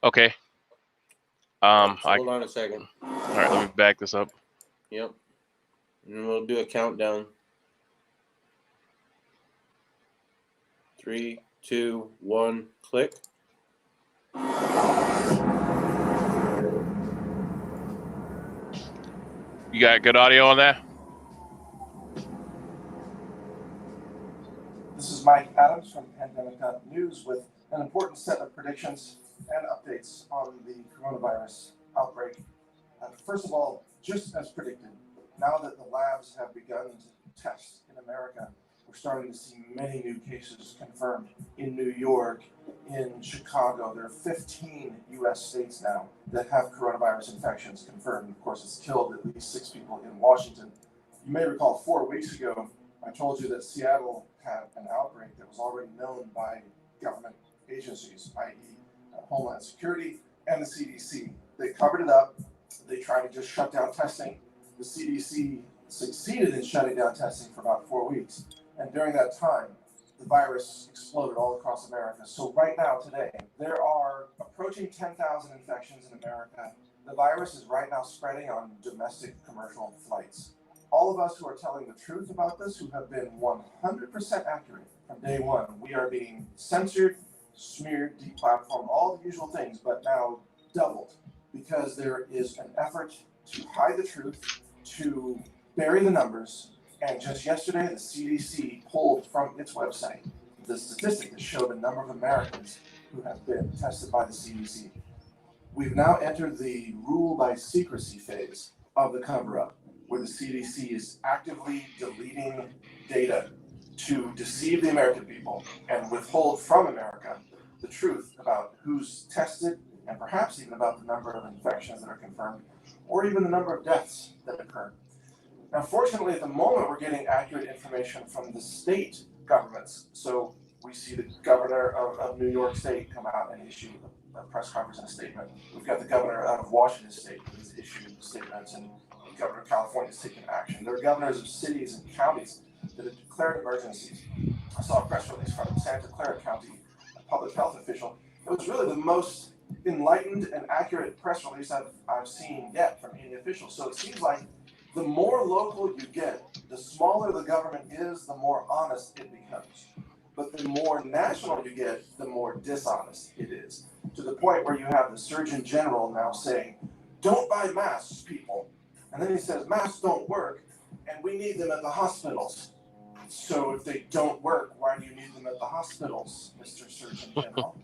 Okay. Hold on a second. All right, let me back this up. Yep. And we'll do a countdown. 3, 2, 1, click. You got good audio on that? This is Mike Adams from Pandemic News with an important set of predictions and updates on the coronavirus outbreak. First of all, just as predicted, now that the labs have begun to test in America, we're starting to see many new cases confirmed in New York, in Chicago. There are 15 U.S. states now that have coronavirus infections confirmed. Of course, it's killed at least 6 people in Washington. You may recall 4 weeks ago, I told you that Seattle had an outbreak that was already known by government agencies, i.e. Homeland Security and the CDC. They covered it up. They tried to just shut down testing. The CDC succeeded in shutting down testing for about 4 weeks. And during that time, the virus exploded all across America. So right now, today, there are approaching 10,000 infections in America. The virus is right now spreading on domestic commercial flights. All of us who are telling the truth about this, who have been 100% accurate from day one, we are being censored, smeared, deplatformed, all the usual things, but now doubled because there is an effort to hide the truth, to bury the numbers. And just yesterday, the CDC pulled from its website the statistic that showed the number of Americans who have been tested by the CDC. We've now entered the rule by secrecy phase of the cover-up, where the CDC is actively deleting data to deceive the American people and withhold from America the truth about who's tested and perhaps even about the number of infections that are confirmed or even the number of deaths that occur. Now, fortunately, at the moment, we're getting accurate information from the state governments. So We see the governor of New York State come out and issue a press conference and a statement. We've got the governor of Washington State who has issued statements, and the governor of California has taken action. There are governors of cities and counties that have declared emergencies. I saw a press release from Santa Clara County, a public health official. It was really the most enlightened and accurate press release I've seen yet from any official. So it seems like the more local you get, the smaller the government is, the more honest it becomes. But the more national you get, the more dishonest it is. To the point where you have the Surgeon General now saying, don't buy masks, people. And then he says, masks don't work, and we need them at the hospitals. So if they don't work, why do you need them at the hospitals, Mr. Surgeon General?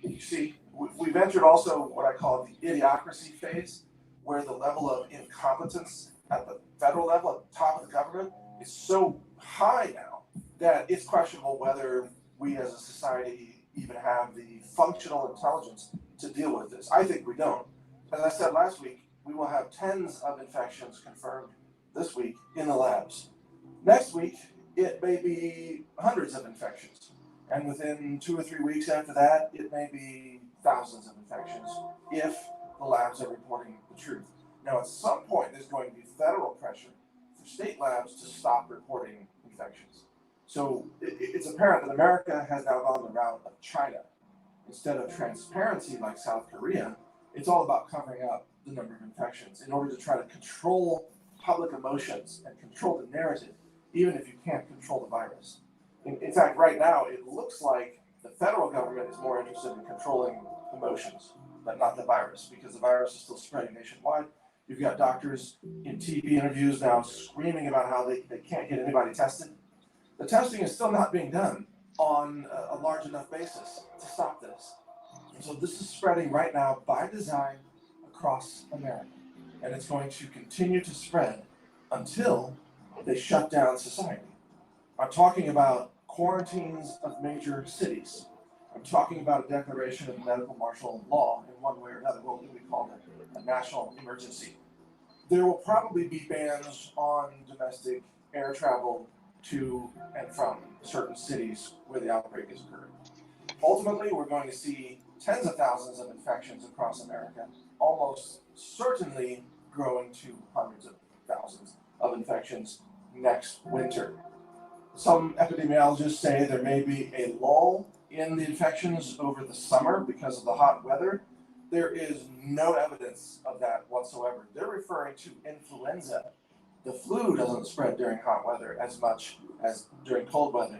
You see, we've entered also what I call the idiocracy phase, where the level of incompetence at the federal level, at the top of the government, is so high now that it's questionable whether we as a society even have the functional intelligence to deal with this. I think we don't. As I said last week, we will have tens of infections confirmed this week in the labs. Next week, it may be hundreds of infections. And within 2 or 3 weeks after that, it may be thousands of infections if the labs are reporting the truth. Now, at some point, there's going to be federal pressure for state labs to stop reporting infections. So it's apparent that America has now gone the route of China. Instead of transparency like South Korea, it's all about covering up the number of infections in order to try to control public emotions and control the narrative, even if you can't control the virus. In fact, right now, it looks like the federal government is more interested in controlling emotions, but not the virus, because the virus is still spreading nationwide. You've got doctors in TV interviews now screaming about how they can't get anybody tested. The testing is still not being done on a large enough basis to stop this. And so this is spreading right now by design across America. And it's going to continue to spread until they shut down society. I'm talking about quarantines of major cities. I'm talking about a declaration of medical martial law in one way or another. What we call it a national emergency. There will probably be bans on domestic air travel to and from certain cities where the outbreak is occurring. Ultimately, we're going to see tens of thousands of infections across America, almost certainly growing to hundreds of thousands of infections next winter. Some epidemiologists say there may be a lull in the infections over the summer because of the hot weather. There is no evidence of that whatsoever. They're referring to influenza. The flu doesn't spread during hot weather as much as during cold weather.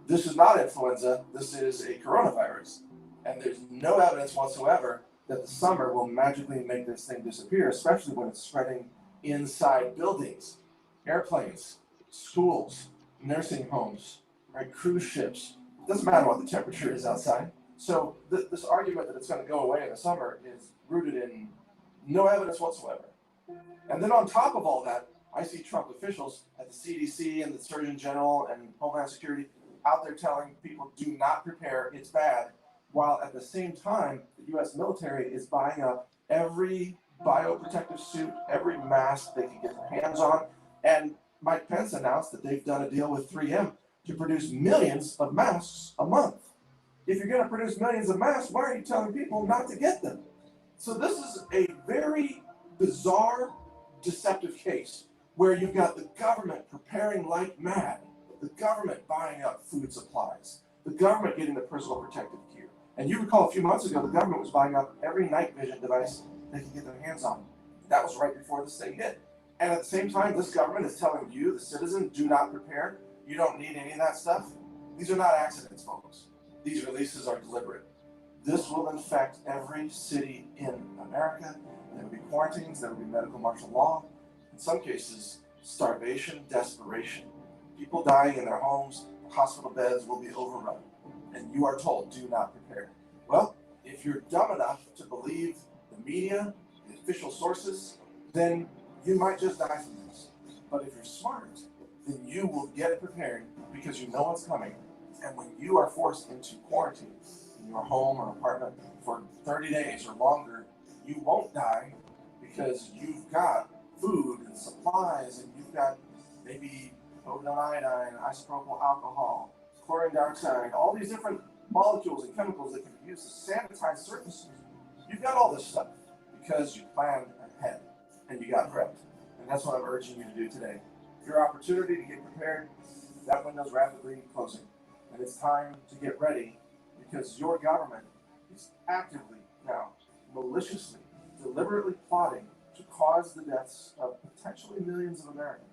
This is not influenza, this is a coronavirus. And there's no evidence whatsoever that the summer will magically make this thing disappear, especially when it's spreading inside buildings, airplanes, schools, nursing homes, right, cruise ships. It doesn't matter what the temperature is outside. So this argument that it's going to go away in the summer is rooted in no evidence whatsoever. And then on top of all that, I see Trump officials at the CDC and the Surgeon General and Homeland Security out there telling people do not prepare, it's bad, while at the same time, the U.S. military is buying up every bioprotective suit, every mask they can get their hands on. And Mike Pence announced that they've done a deal with 3M to produce millions of masks a month. If you're going to produce millions of masks, why are you telling people not to get them? So this is a very bizarre, deceptive case where you've got the government preparing like mad, the government buying up food supplies, the government getting the personal protective gear. And you recall a few months ago, the government was buying up every night vision device they could get their hands on. That was right before this thing hit. And at the same time, this government is telling you, the citizen, do not prepare. You don't need any of that stuff. These are not accidents, folks. These releases are deliberate. This will infect every city in America. There will be quarantines, there will be medical martial law. In some cases, starvation, desperation. People dying in their homes, hospital beds will be overrun. And you are told, do not prepare. Well, if you're dumb enough to believe the media, the official sources, then you might just die from this. But if you're smart, then you will get prepared because you know what's coming. And when you are forced into quarantine in your home or apartment for 30 days or longer, you won't die because you've got food and supplies and you've got maybe povidone iodine, isopropyl alcohol, chlorine dioxide, all these different molecules and chemicals that can be used to sanitize surfaces. You've got all this stuff because you planned ahead and you got prepped. And that's what I'm urging you to do today. Your opportunity to get prepared, that window's rapidly closing. And it's time to get ready because your government is actively now, maliciously, deliberately plotting to cause the deaths of potentially millions of Americans.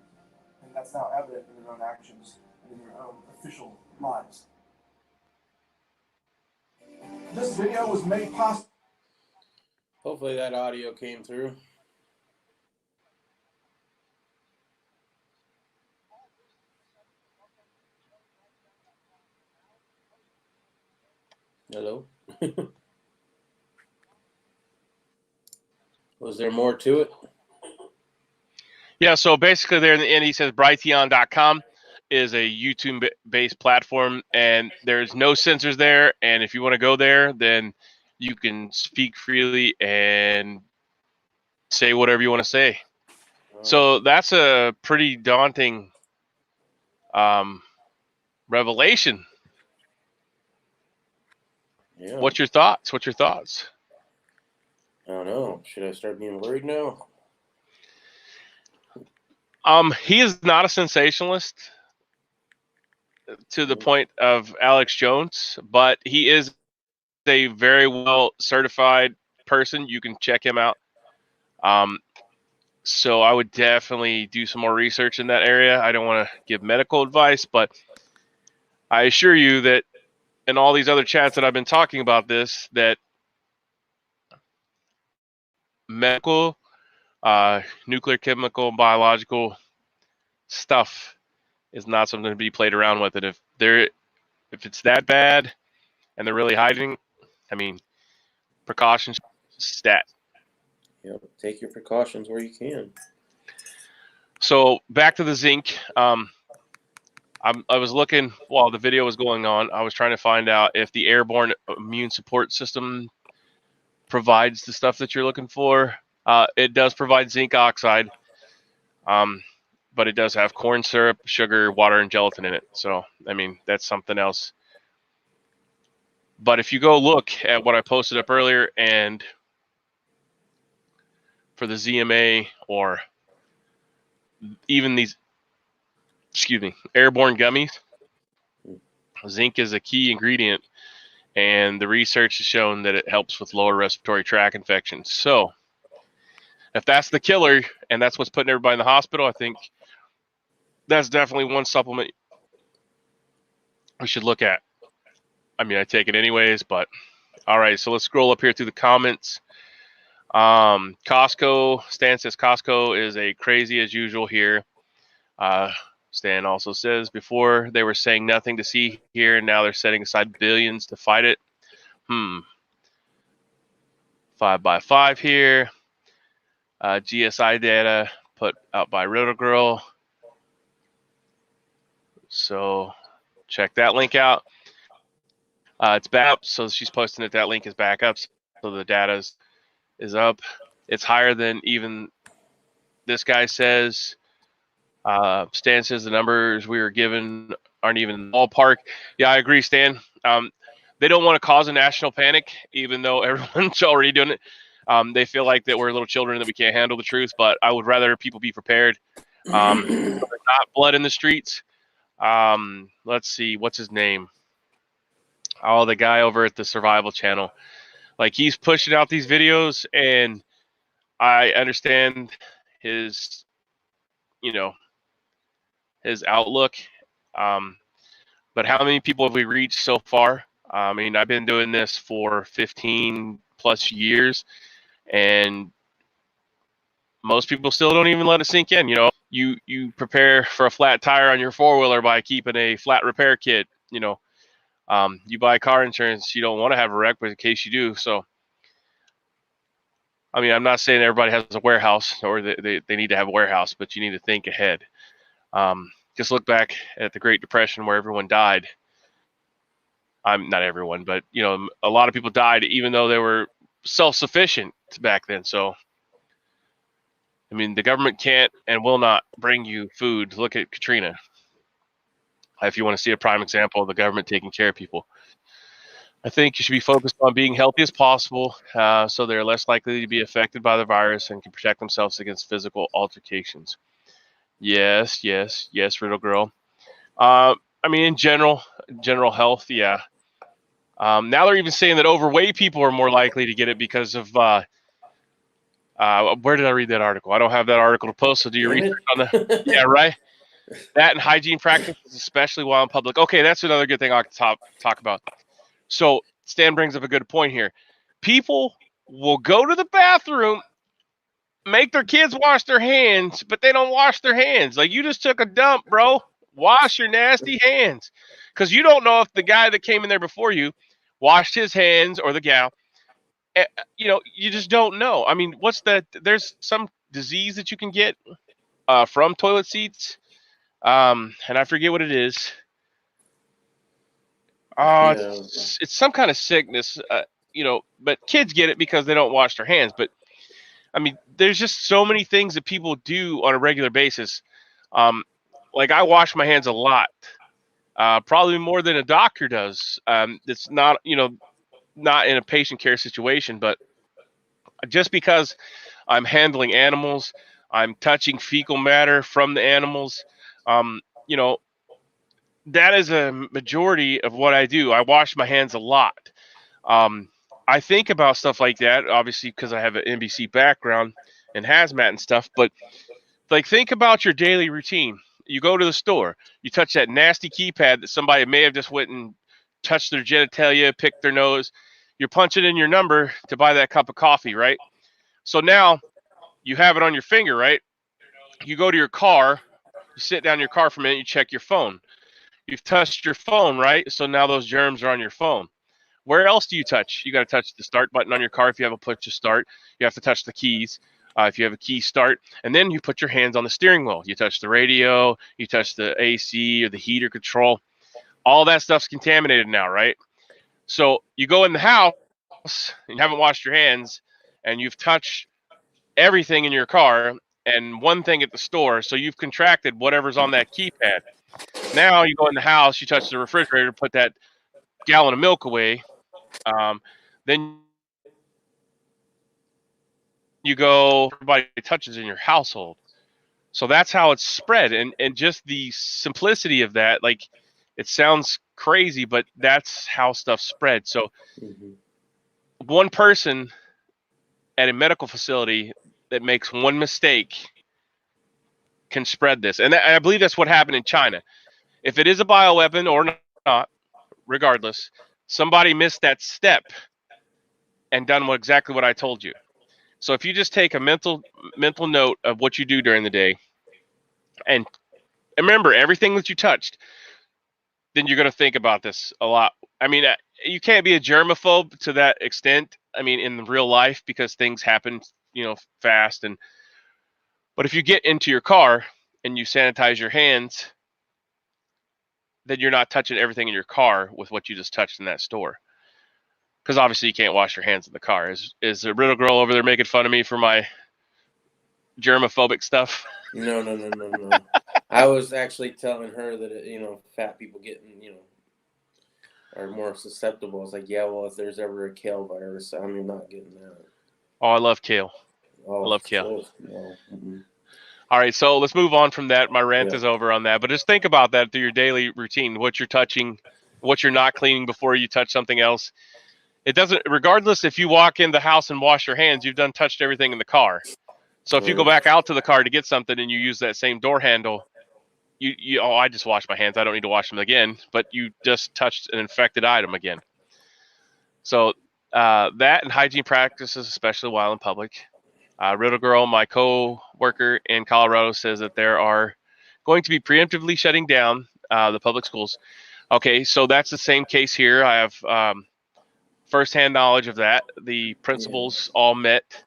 And that's now evident in their own actions and in their own official lives. This video was made possible. Hopefully that audio came through. Hello? Was there more to it? Yeah, so basically there in the end, he says Brighteon.com is a YouTube-based platform, and there's no censors there. And if you want to go there, then you can speak freely and say whatever you want to say. So that's a pretty daunting revelation. Yeah. What's your thoughts? I don't know. Should I start being worried now? He is not a sensationalist to the point of Alex Jones, but he is a very well certified person. You can check him out. So I would definitely do some more research in that area. I don't want to give medical advice, but I assure you that in all these other chats that I've been talking about this, that medical, nuclear, chemical, biological stuff is not something to be played around with. And if it's that bad and they're really hiding, I mean, precautions stat. Yep. Take your precautions where you can. So back to the zinc. I was looking while the video was going on. I was trying to find out if the airborne immune support system provides the stuff that you're looking for. It does provide zinc oxide, but it does have corn syrup, sugar, water, and gelatin in it. So, I mean, that's something else. But if you go look at what I posted up earlier, and for the ZMA or even these, airborne gummies, zinc is a key ingredient, and the research has shown that it helps with lower respiratory tract infections. So if that's the killer and that's what's putting everybody in the hospital, I think that's definitely one supplement we should look at. I mean, I take it anyways, but all right, so let's scroll up here through the comments. Costco, Stan says Costco is a crazy as usual here. Stan also says before they were saying nothing to see here, and now they're setting aside billions to fight it. 5x5 here. GSI data put out by Rotogirl. So check that link out. It's back up, so she's posting that link is back up, so the data is up. It's higher than even this guy says. Stan says the numbers we were given aren't even in the ballpark. Yeah, I agree, Stan. They don't want to cause a national panic, even though everyone's already doing it. They feel like that we're little children, that we can't handle the truth, but I would rather people be prepared. There's not blood in the streets. Let's see, what's his name? Oh, the guy over at the Survival Channel. Like, he's pushing out these videos, and I understand his, his outlook. But how many people have we reached so far? I mean, I've been doing this for 15 plus years, and most people still don't even let it sink in. You prepare for a flat tire on your four-wheeler by keeping a flat repair kit. You buy car insurance, you don't want to have a wreck, but in case you do. So, I mean, I'm not saying everybody has a warehouse or they need to have a warehouse, but you need to think ahead. Just look back at the Great Depression where everyone died. Not everyone, but a lot of people died even though they were self-sufficient back then. So, I mean, the government can't and will not bring you food. Look at Katrina. if you want to see a prime example of the government taking care of people. I think you should be focused on being healthy as possible, so they're less likely to be affected by the virus and can protect themselves against physical altercations. Yes, yes, yes, Riddle Girl. I mean, in general health, yeah. Now they're even saying that overweight people are more likely to get it because of where did I read that article? I don't have that article to post, so do your Damn research it. on the yeah, right? That and hygiene practices, especially while in public. Okay, that's another good thing I can talk about. So Stan brings up a good point here. People will go to the bathroom, make their kids wash their hands, but they don't wash their hands. Like, you just took a dump, bro. Wash your nasty hands. Because you don't know if the guy that came in there before you washed his hands, or the gal. You just don't know. I mean, there's some disease that you can get from toilet seats. And I forget what it is. Yeah. It's some kind of sickness, but kids get it because they don't wash their hands. But I mean, there's just so many things that people do on a regular basis. Like, I wash my hands a lot, probably more than a doctor does. It's not, not in a patient care situation, but just because I'm handling animals, I'm touching fecal matter from the animals. Um, you know, that is a majority of what I do. I wash my hands a lot. I think about stuff like that, obviously, because I have an NBC background and hazmat and stuff. But like, think about your daily routine. You go to the store, you touch that nasty keypad that somebody may have just went and touched their genitalia, picked their nose. You're punching in your number to buy that cup of coffee, right? So now you have it on your finger, right? You go to your car, you sit down in your car for a minute, you check your phone. You've touched your phone, right? So now those germs are on your phone. Where else do you touch? You got to touch the start button on your car if you have a push to start. You have to touch the keys if you have a key start. And then you put your hands on the steering wheel. You touch the radio, you touch the AC or the heater control. All that stuff's contaminated now, right? So you go in the house and you haven't washed your hands, and you've touched everything in your car and one thing at the store. So you've contracted whatever's on that keypad. Now you go in the house, you touch the refrigerator, put that gallon of milk away. Then you go, everybody touches in your household. So that's how it's spread. And just the simplicity of that, like, it sounds crazy, but that's how stuff spread. So one person at a medical facility that makes one mistake can spread this. And I believe that's what happened in China. If it is a bioweapon or not, regardless, somebody missed that step and done exactly what I told you. So if you just take a mental note of what you do during the day, and remember everything that you touched, then you're going to think about this a lot. I mean, you can't be a germaphobe to that extent. I mean, in real life, because things happen, fast. But if you get into your car and you sanitize your hands, then you're not touching everything in your car with what you just touched in that store. Because obviously you can't wash your hands in the car. Is the Riddle Girl over there making fun of me for my germophobic stuff? No. I was actually telling her that, fat people are more susceptible. I was like, yeah, well, if there's ever a kale virus, I'm not getting that. Oh, I love kale. Oh, I love kale. No. Mm-hmm. All right, so let's move on from that. My rant is over on that. But just think about that through your daily routine, what you're touching, what you're not cleaning before you touch something else. It doesn't, regardless if you walk in the house and wash your hands, you've touched everything in the car. So if you go back out to the car to get something and you use that same door handle, I just washed my hands, I don't need to wash them again, but you just touched an infected item again. So that and hygiene practices, especially while in public. Riddle Girl, my co-worker in Colorado, says that there are going to be preemptively shutting down the public schools. Okay, so that's the same case here. I have firsthand knowledge of that. The principals all met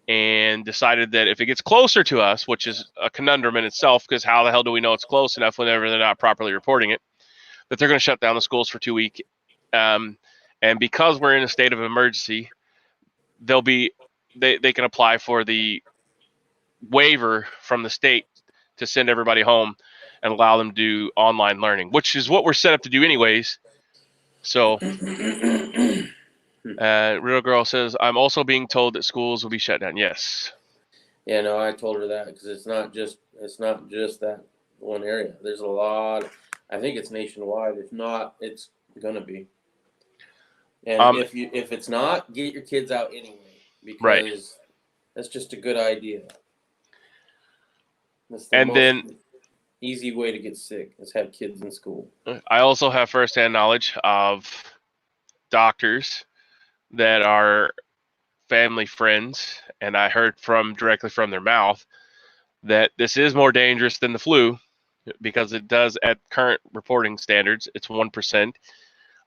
and decided that if it gets closer to us, which is a conundrum in itself, because how the hell do we know it's close enough whenever they're not properly reporting it, that they're going to shut down the schools for 2 weeks. And because we're in a state of emergency, they can apply for the waiver from the state to send everybody home. and allow them to do online learning, which is what we're set up to do anyways. So Real Girl says, I'm also being told that schools will be shut down. Yes. Yeah, no, I told her that because it's not just that one area. There's a lot. I think it's nationwide. If not, it's gonna be. And if it's not, get your kids out anyway, because that's just a good idea. That's the most easy way to get sick is have kids in school. I also have firsthand knowledge of doctors that are family friends, and I heard directly from their mouth that this is more dangerous than the flu, because it does, at current reporting standards, it's 1%.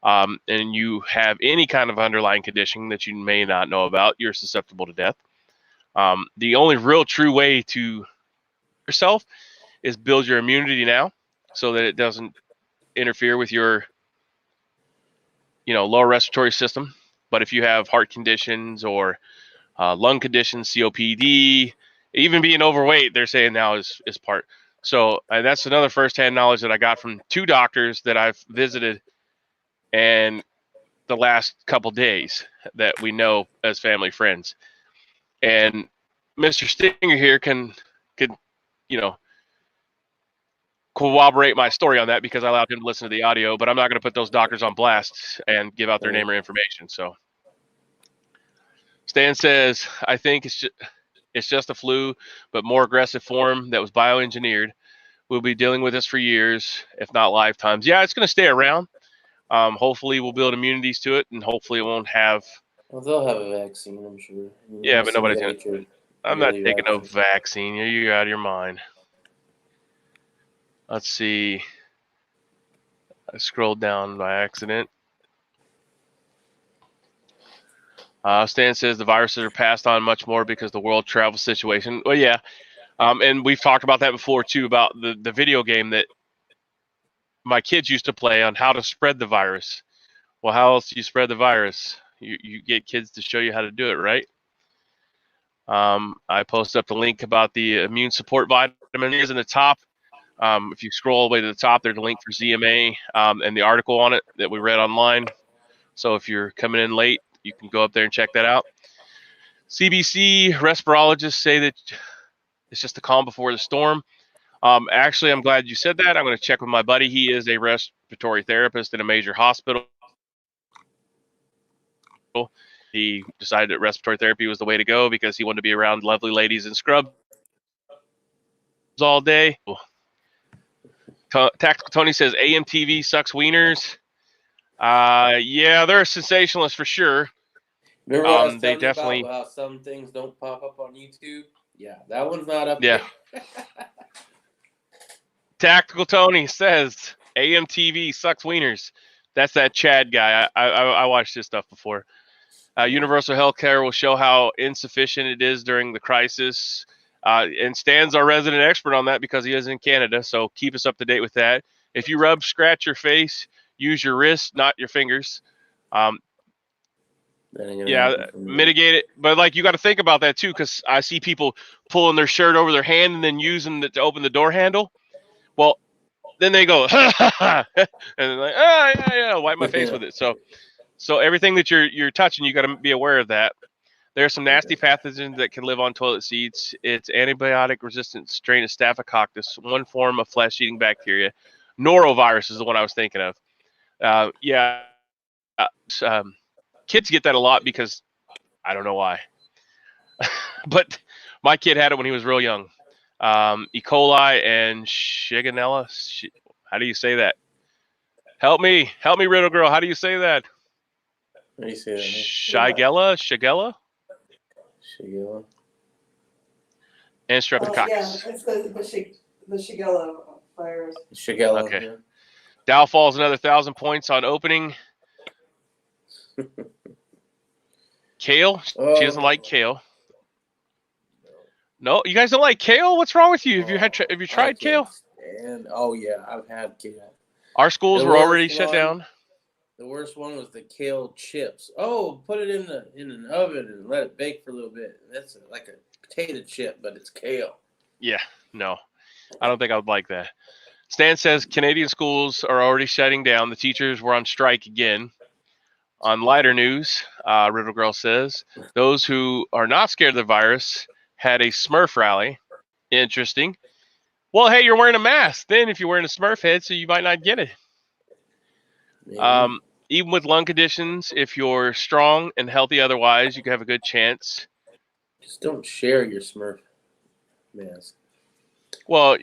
And you have any kind of underlying condition that you may not know about, you're susceptible to death. The only real true way to yourself is build your immunity now, so that it doesn't interfere with your lower respiratory system. But if you have heart conditions or lung conditions, COPD, even being overweight, they're saying now is part. So that's another firsthand knowledge that I got from 2 doctors that I've visited and the last couple days that we know as family friends. And Mr. Stinger here could corroborate my story on that, because I allowed him to listen to the audio, but I'm not going to put those doctors on blast and give out their name or information. So Stan says, I think it's just a flu, but more aggressive form that was bioengineered. We'll be dealing with this for years, if not lifetimes. Yeah, it's going to stay around. Hopefully we'll build immunities to it, and hopefully it won't have. Well, they'll have a vaccine, I'm sure. Yeah, but nobody's going to. I'm not taking no vaccine. You're out of your mind. Let's see. I scrolled down by accident. Stan says the viruses are passed on much more because the world travel situation. Well, yeah. And we've talked about that before, too, about the video game that my kids used to play on how to spread the virus. Well, how else do you spread the virus? You get kids to show you how to do it, right? I posted up the link about the immune support vitamins in the top. If you scroll all the way to the top, there's a link for ZMA and the article on it that we read online. So if you're coming in late, you can go up there and check that out. CBC respirologists say that it's just the calm before the storm. Actually, I'm glad you said that. I'm going to check with my buddy. He is a respiratory therapist in a major hospital. He decided that respiratory therapy was the way to go because he wanted to be around lovely ladies in scrubs all day. Tactical Tony says AMTV sucks wieners. Yeah, they're a sensationalist for sure. Remember what I was telling you about how some things don't pop up on YouTube? Yeah, that one's not up there. Tactical Tony says AMTV sucks wieners. That's that Chad guy. I watched his stuff before. Universal Healthcare will show how insufficient it is during the crisis. And Stan's our resident expert on that because he is in Canada. So keep us up to date with that. If you scratch your face, use your wrist, not your fingers. Mitigate it. But you got to think about that too, because I see people pulling their shirt over their hand and then using it to open the door handle. Well, then they go, and they're like, wipe my face with it. So everything that you're touching, you got to be aware of that. There's some nasty pathogens that can live on toilet seats. It's antibiotic-resistant strain of Staphylococcus, one form of flesh-eating bacteria. Norovirus is the one I was thinking of. Kids get that a lot because I don't know why. But my kid had it when he was real young. E. coli and Shigella. How do you say that? Help me, Riddle Girl. How do you say that? How do you say that? Shigella. And Streptococcus. Yeah, it's the Shigella virus. Shigella. Okay. Yeah. Dow falls another 1,000 points on opening. Kale. She doesn't like kale. No, you guys don't like kale? What's wrong with you? Have you tried kale? I've had kale. Our schools were already shut down. The worst one was the kale chips. Oh, put it in an oven and let it bake for a little bit. That's like a potato chip, but it's kale. Yeah, no, I don't think I would like that. Stan says Canadian schools are already shutting down. The teachers were on strike again. On lighter news, Riddle Girl says, those who are not scared of the virus had a Smurf rally. Interesting. Well, hey, you're wearing a mask. Then if you're wearing a Smurf head, so you might not get it. Even with lung conditions, if you're strong and healthy otherwise, you can have a good chance. Just don't share your Smurf mask. Well,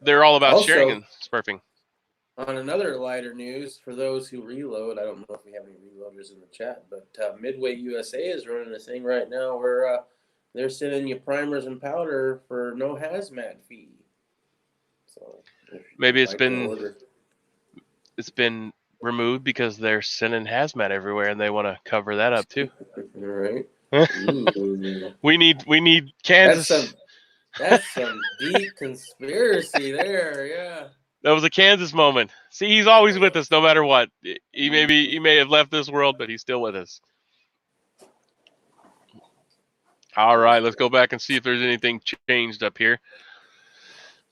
they're all about Also, sharing and Smurfing. On another lighter news, for those who reload, I don't know if we have any reloaders in the chat, but Midway USA is running a thing right now where they're sending you primers and powder for no hazmat fee. So maybe it's been removed because they're sending hazmat everywhere and they want to cover that up too. All right. We need Kansas. That's some deep conspiracy there, yeah. That was a Kansas moment. See, he's always with us no matter what. He may have left this world, but he's still with us. All right, let's go back and see if there's anything changed up here.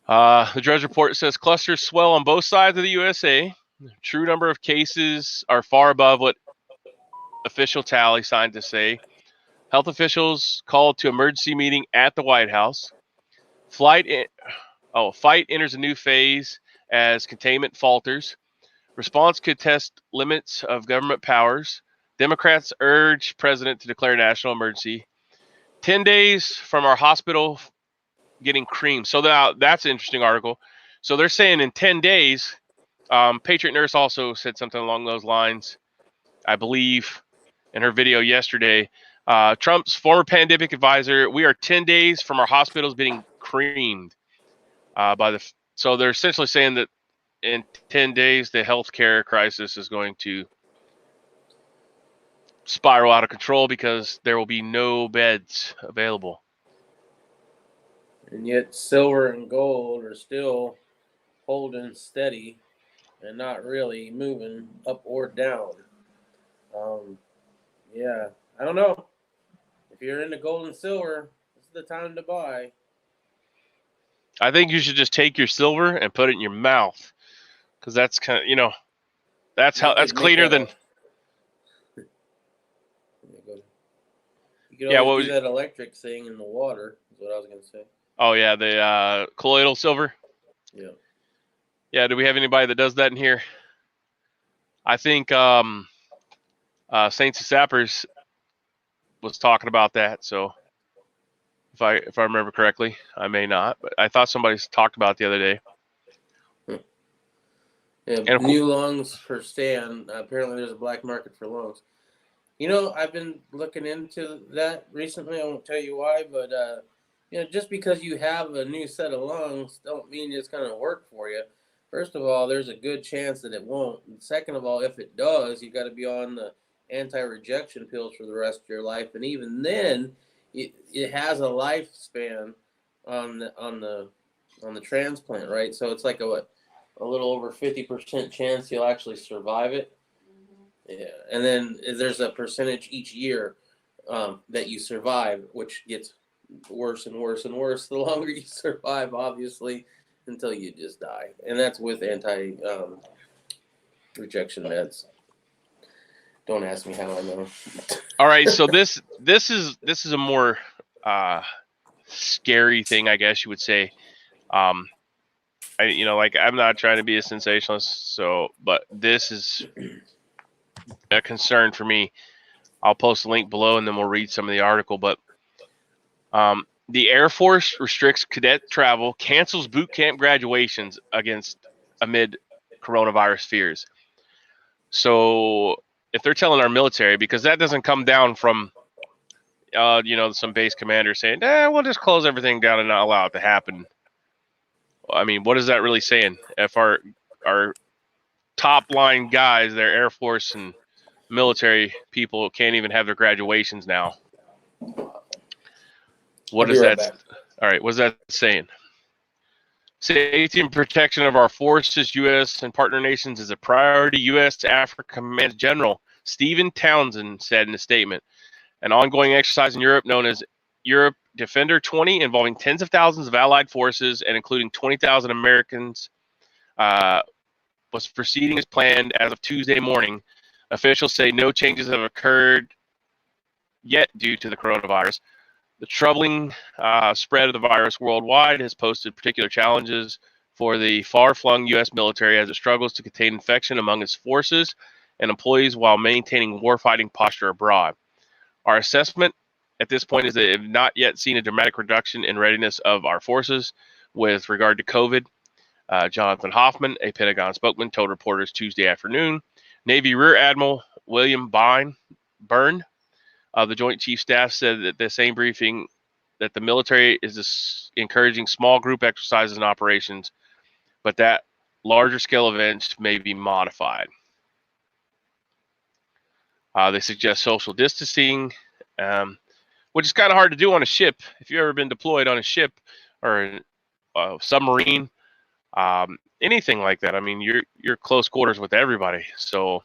The Drudge Report says clusters swell on both sides of the USA. True number of cases are far above what official tally scientists say. Health officials called to emergency meeting at the White House. Fight enters a new phase as containment falters. Response could test limits of government powers. Democrats urge president to declare national emergency. 10 days from our hospital getting creamed. So that's an interesting article. So they're saying in 10 days, Patriot Nurse also said something along those lines, I believe, in her video yesterday. Trump's former pandemic advisor, we are 10 days from our hospitals being creamed. So they're essentially saying that in 10 days, the healthcare crisis is going to spiral out of control because there will be no beds available. And yet silver and gold are still holding steady and not really moving up or down. Yeah, I don't know. If you're into gold and silver, this is the time to buy. I think you should just take your silver and put it in your mouth, because that's kind of, that's cleaner than. You could always do that electric thing in the water, is what I was going to say. Oh, yeah, the colloidal silver? Yeah. Yeah, do we have anybody that does that in here? I think Saints and Sappers was talking about that, so if I remember correctly, I may not, but I thought somebody talked about it the other day. Yeah, new lungs for Stan. Apparently there's a black market for lungs. I've been looking into that recently. I won't tell you why, but just because you have a new set of lungs don't mean it's going to work for you. First of all, there's a good chance that it won't. And second of all, if it does, you got to be on the anti-rejection pills for the rest of your life. And even then, it has a lifespan on the transplant, right? So it's like a little over 50% chance you'll actually survive it. Yeah, and then there's a percentage each year that you survive, which gets worse and worse and worse the longer you survive, obviously, until you just die. And that's with anti-rejection meds. Don't ask me how I know. All right, so this is a more scary thing, I guess you would say. I'm not trying to be a sensationalist, but this is a concern for me. I'll post a link below and then we'll read some of the article. But the Air Force restricts cadet travel, cancels boot camp graduations amid coronavirus fears. So if they're telling our military, because that doesn't come down from some base commander saying, we'll just close everything down and not allow it to happen. I mean, what is that really saying? If our top line guys, their Air Force and military people, can't even have their graduations now, what is that? All right, what is that saying? Safety and protection of our forces, U.S. and partner nations, is a priority. U.S. Africa Command General Stephen Townsend said in a statement. An ongoing exercise in Europe known as Europe Defender 20, involving tens of thousands of allied forces and including 20,000 Americans, was proceeding as planned as of Tuesday morning. Officials say no changes have occurred yet due to the coronavirus. The troubling spread of the virus worldwide has posed particular challenges for the far-flung U.S. military as it struggles to contain infection among its forces and employees while maintaining warfighting posture abroad. Our assessment at this point is that it have not yet seen a dramatic reduction in readiness of our forces with regard to COVID. Jonathan Hoffman, a Pentagon spokesman, told reporters Tuesday afternoon. Navy Rear Admiral William Byrne of the Joint Chief Staff said at the same briefing that the military is encouraging small group exercises and operations, but that larger scale events may be modified. They suggest social distancing, which is kind of hard to do on a ship. If you've ever been deployed on a ship or a submarine, anything like that, I mean, you're close quarters with everybody. So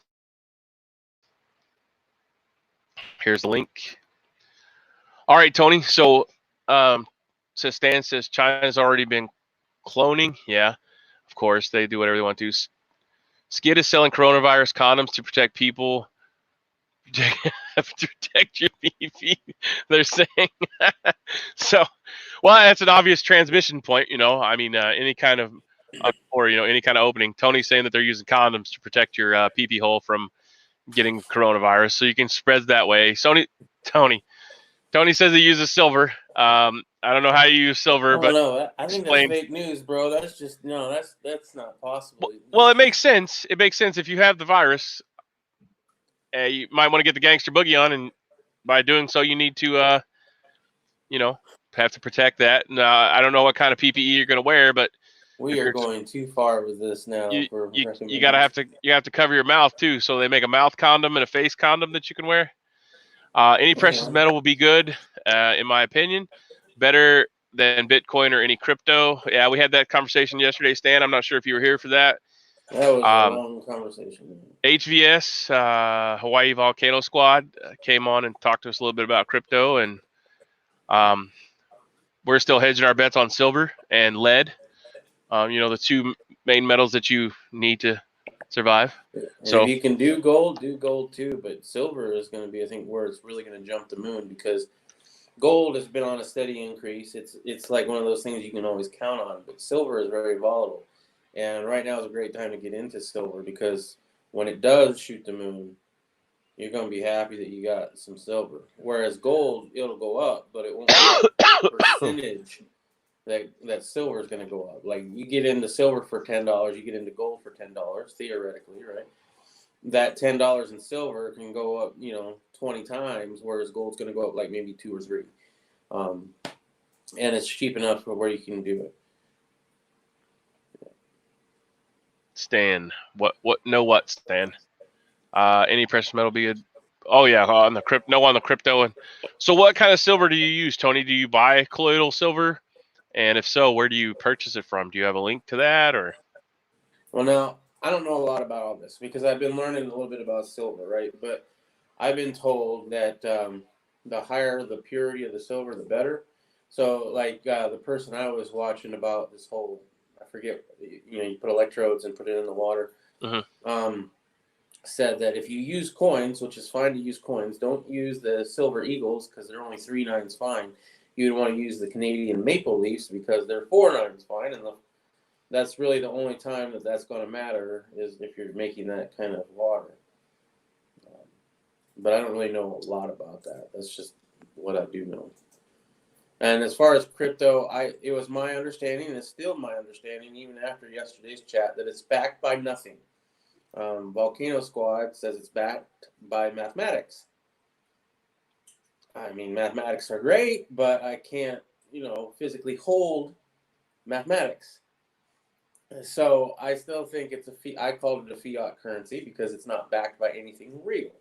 here's the link. All right, Tony. So says Stan says China's already been cloning. Yeah, of course they do whatever they want to. Skid is selling coronavirus condoms to protect people. To protect your PP, they're saying. So, well, that's an obvious transmission point, I mean, any kind of, or any kind of opening. Tony's saying that they're using condoms to protect your PP hole from getting coronavirus, so you can spread that way. Tony says he uses silver. I don't know how you use silver, but no, I think that's fake news, bro. That's just that's not possible. Well, it makes sense. It makes sense if you have the virus. You might want to get the gangster boogie on, and by doing so, you need to, have to protect that. And I don't know what kind of PPE you're going to wear, but we are going too far with this now. You have to cover your mouth too. So they make a mouth condom and a face condom that you can wear. Any precious metal will be good, in my opinion. Better than Bitcoin or any crypto. Yeah, we had that conversation yesterday, Stan. I'm not sure if you were here for that. That was a long conversation. HVS, Hawaii Volcano Squad, came on and talked to us a little bit about crypto, and we're still hedging our bets on silver and lead. The two main metals that you need to survive. So if you can do gold too. But silver is going to be, I think, where it's really going to jump the moon, because gold has been on a steady increase. It's like one of those things you can always count on. But silver is very volatile. And right now is a great time to get into silver, because when it does shoot the moon, you're going to be happy that you got some silver. Whereas gold, it'll go up, but it won't be the percentage that silver is going to go up. Like, you get into silver for $10, you get into gold for $10, theoretically, right? That $10 in silver can go up, 20 times, whereas gold's going to go up like maybe 2 or 3. And it's cheap enough for where you can do it. Stan, Stan? Any precious metal be good? Oh yeah, on the crypto. And so, what kind of silver do you use, Tony? Do you buy colloidal silver? And if so, where do you purchase it from? Do you have a link to that, or? Well, now I don't know a lot about all this, because I've been learning a little bit about silver, right? But I've been told that the higher the purity of the silver, the better. So, like the person I was watching about this whole, I forget, you put electrodes and put it in the water, said that if you use coins, which is fine to use coins, don't use the silver eagles, because they're only 3 nines fine. You'd want to use the Canadian maple leafs, because they're 4 nines fine, and that's really the only time that's going to matter, is if you're making that kind of water. But I don't really know a lot about that. That's just what I do know. And as far as crypto, it was my understanding, and it's still my understanding, even after yesterday's chat, that it's backed by nothing. Volcano Squad says it's backed by mathematics. I mean, mathematics are great, but I can't, physically hold mathematics. So I still think it's I called it a fiat currency, because it's not backed by anything real.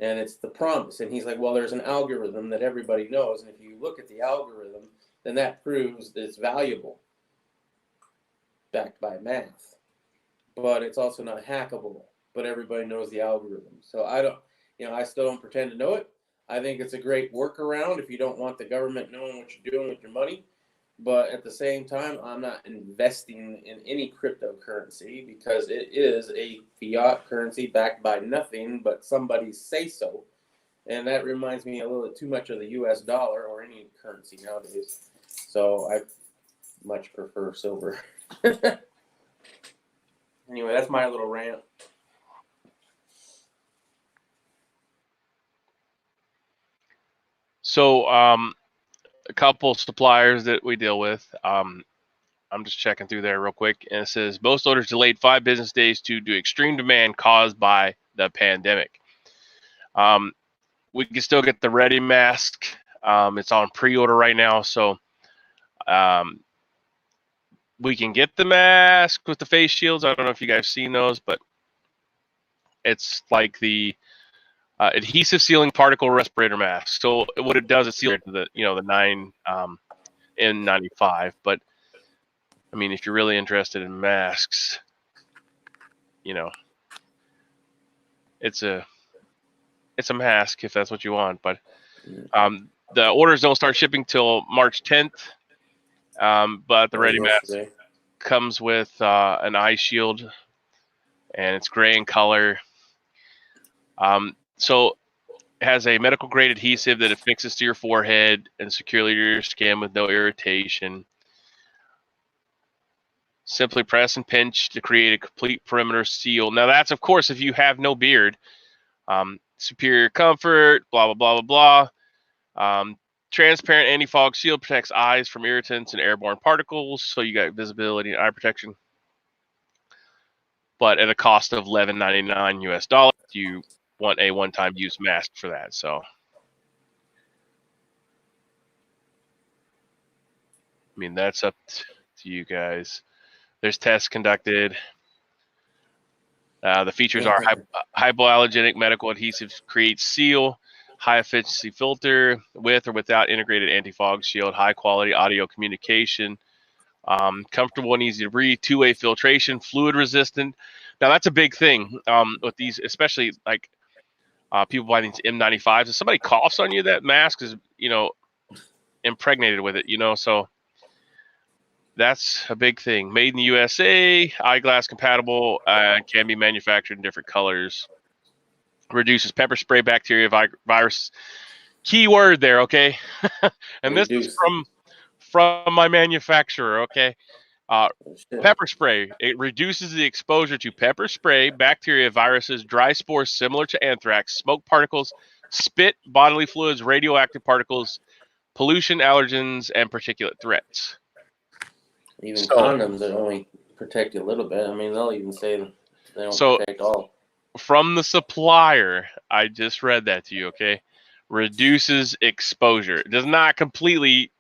And it's the promise. And he's like, well, there's an algorithm that everybody knows. And if you look at the algorithm, then that proves that it's valuable, backed by math. But it's also not hackable. But everybody knows the algorithm. So I still don't pretend to know it. I think it's a great workaround if you don't want the government knowing what you're doing with your money. But at the same time, I'm not investing in any cryptocurrency because it is a fiat currency backed by nothing but somebody's say so. And that reminds me a little too much of the US dollar or any currency nowadays. So I much prefer silver. Anyway, that's my little rant. So, a couple suppliers that we deal with. I'm just checking through there real quick, and it says most orders delayed 5 business days due to extreme demand caused by the pandemic. We can still get the Ready mask. It's on pre-order right now, so we can get the mask with the face shields. I don't know if you guys seen those, but it's like the adhesive sealing particle respirator mask. So what it does is seal the the 9 N95. But I mean, if you're really interested in masks, it's a mask if that's what you want. But the orders don't start shipping till March 10th. But the Ready mask comes with an eye shield, and it's gray in color. So it has a medical grade adhesive that affixes to your forehead and securely to your skin with no irritation. Simply press and pinch to create a complete perimeter seal. Now that's, of course, if you have no beard. Superior comfort, blah, blah, blah, blah. Transparent anti-fog shield protects eyes from irritants and airborne particles, so you got visibility and eye protection. But at a cost of $11.99 US, you want a one-time use mask for that. So, I mean, that's up to you guys. There's tests conducted. The features are hypoallergenic medical adhesives, create seal, high efficiency filter with or without integrated anti-fog shield, high quality audio communication, comfortable and easy to breathe, two-way filtration, fluid resistant. Now that's a big thing with these, especially like people buy these M95s. If somebody coughs on you, that mask is impregnated with it. So that's a big thing. Made in the USA, eyeglass compatible, can be manufactured in different colors. Reduces pepper spray bacteria virus. Key word there, okay? And this is from my manufacturer, okay? Pepper spray. It reduces the exposure to pepper spray, bacteria, viruses, dry spores similar to anthrax, smoke particles, spit, bodily fluids, radioactive particles, pollution, allergens, and particulate threats. Even condoms that only protect you a little bit. I mean, they'll even say they don't protect all. From the supplier, I just read that to you, okay? Reduces exposure. It does not completely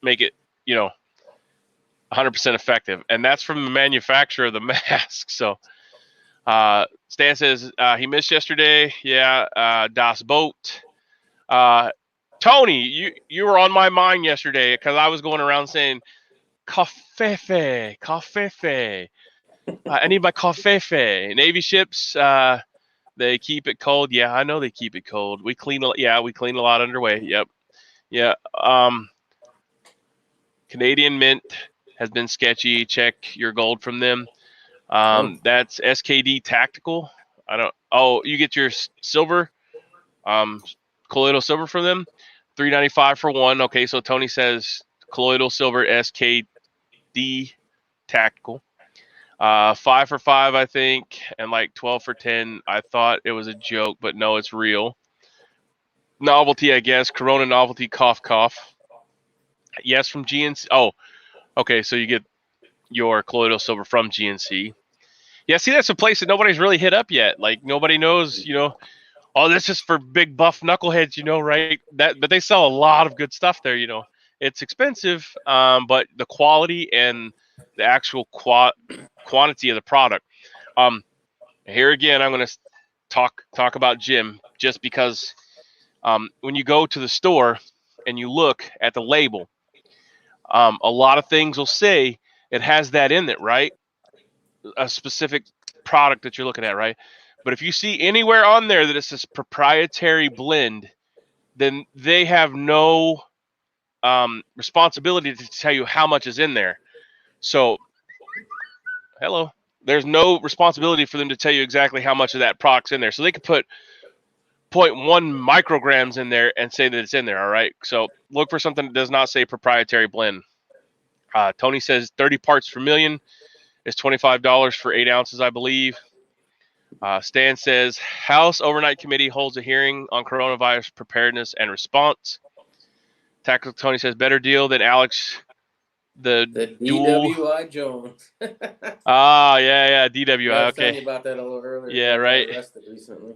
make it, 100% effective. And that's from the manufacturer of the mask. So Stan says he missed yesterday. Yeah, Das Boat. Tony, you were on my mind yesterday because I was going around saying, Cafefe. I need my cafefe. Navy ships, they keep it cold. Yeah, I know they keep it cold. We clean a lot underway. Yep. Yeah. Canadian Mint has been sketchy. Check your gold from them. That's SKD Tactical. You get your silver, colloidal silver from them. $3.95 for one. Okay, so Tony says colloidal silver SKD Tactical. 5 for $5, I think, and like 12 for $10. I thought it was a joke, but no, it's real. Novelty, I guess. Corona novelty, cough. Yes, from GNC. Oh, okay, so you get your colloidal silver from GNC. Yeah, see, that's a place that nobody's really hit up yet. Like, nobody knows, this is for big buff knuckleheads, right? But they sell a lot of good stuff there, It's expensive, but the quality and the actual quantity of the product. Here again, I'm going to talk about Jim, just because when you go to the store and you look at the label, a lot of things will say it has that in it, right? A specific product that you're looking at, right? But if you see anywhere on there that it says proprietary blend, then they have no responsibility to tell you how much is in there. So, hello. There's no responsibility for them to tell you exactly how much of that product's in there. So they could put 0.1 micrograms in there and say that it's in there. All right. So look for something that does not say proprietary blend. Tony says 30 parts per million is $25 for 8 ounces, I believe. Stan says House Overnight Committee holds a hearing on coronavirus preparedness and response. Tactical Tony says better deal than Alex the dual. DWI Jones. Yeah, DWI. I was Okay. telling you about that a little earlier. Yeah, right. Got arrested recently.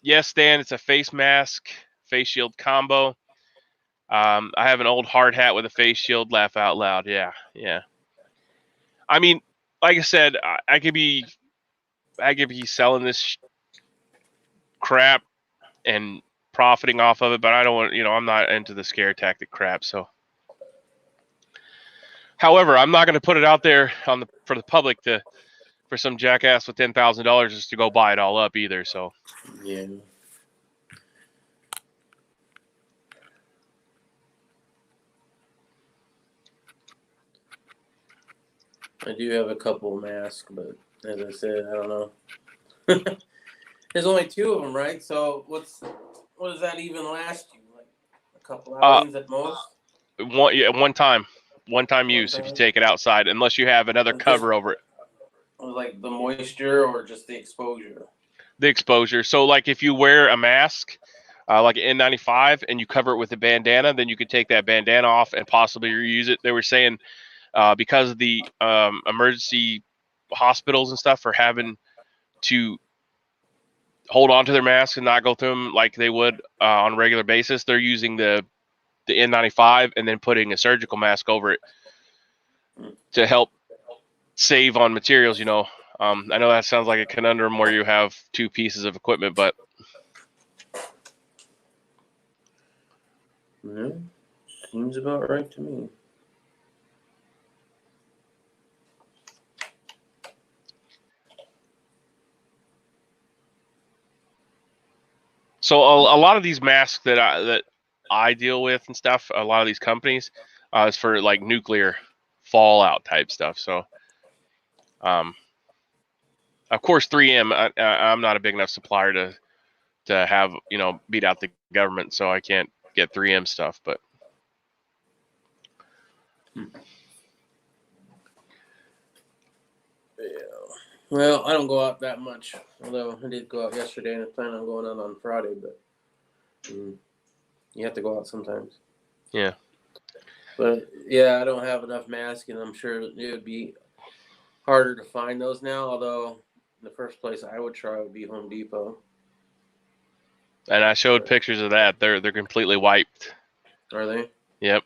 Yes, Stan, it's a face mask, face shield combo. I have an old hard hat with a face shield. Laugh out loud. Yeah. I mean, like I said, I could be selling this crap and profiting off of it, but I don't want, I'm not into the scare tactic crap. So, however, I'm not going to put it out there for the public for some jackass with $10,000 just to go buy it all up either. So, yeah. I do have a couple masks, but as I said, I don't know. There's only 2 of them, right? So what does that even last you? Like a couple hours at most? One time use if you take it outside, unless you have another cover over it. Like the moisture or just the exposure? The exposure. So like if you wear a mask, like an N95, and you cover it with a bandana, then you could take that bandana off and possibly reuse it. They were saying because of the emergency hospitals and stuff are having to hold on to their masks and not go through them like they would on a regular basis, they're using the N95 and then putting a surgical mask over it to help save on materials. I know that sounds like a conundrum where you have 2 pieces of equipment, but yeah, seems about right to me. So a lot of these masks that I deal with and stuff, a lot of these companies, is for like nuclear fallout type stuff. So, of course, 3M, I'm not a big enough supplier to have beat out the government, so I can't get 3M stuff. But yeah. Well, I don't go out that much, although I did go out yesterday and I plan on going out on Friday, but you have to go out sometimes. Yeah. But, yeah, I don't have enough masks, and I'm sure it would be harder to find those now, although the first place I would try would be Home Depot. And I showed pictures of that. They're completely wiped. Are they? Yep.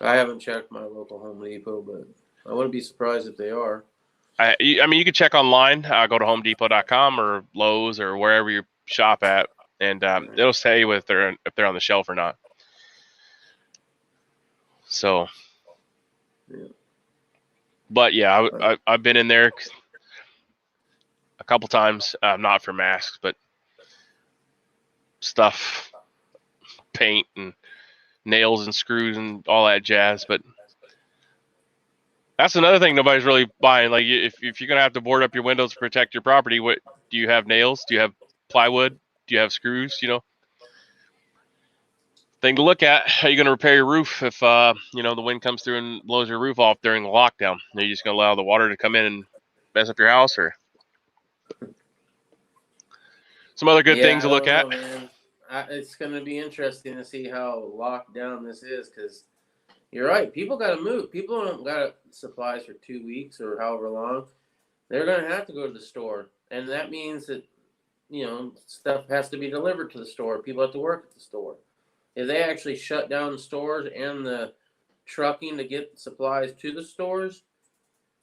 I haven't checked my local Home Depot, but I wouldn't be surprised if they are. I mean, you can check online. Go to HomeDepot.com or Lowe's or wherever you shop at, and it'll say if they're on the shelf or not. So, yeah. But yeah, I've been in there a couple times, not for masks, but stuff, paint and nails and screws and all that jazz. But that's another thing nobody's really buying. Like if you're gonna have to board up your windows to protect your property, what do you have? Nails? Do you have plywood? Do you have screws? Thing to look at. How are you gonna repair your roof if the wind comes through and blows your roof off during the lockdown? Are you just gonna allow the water to come in and mess up your house, or some other good things to look at? Man. It's gonna be interesting to see how locked down this is, because you're right. People got to move. People don't got supplies for 2 weeks or however long. They're going to have to go to the store. And that means that, stuff has to be delivered to the store. People have to work at the store. If they actually shut down the stores and the trucking to get supplies to the stores,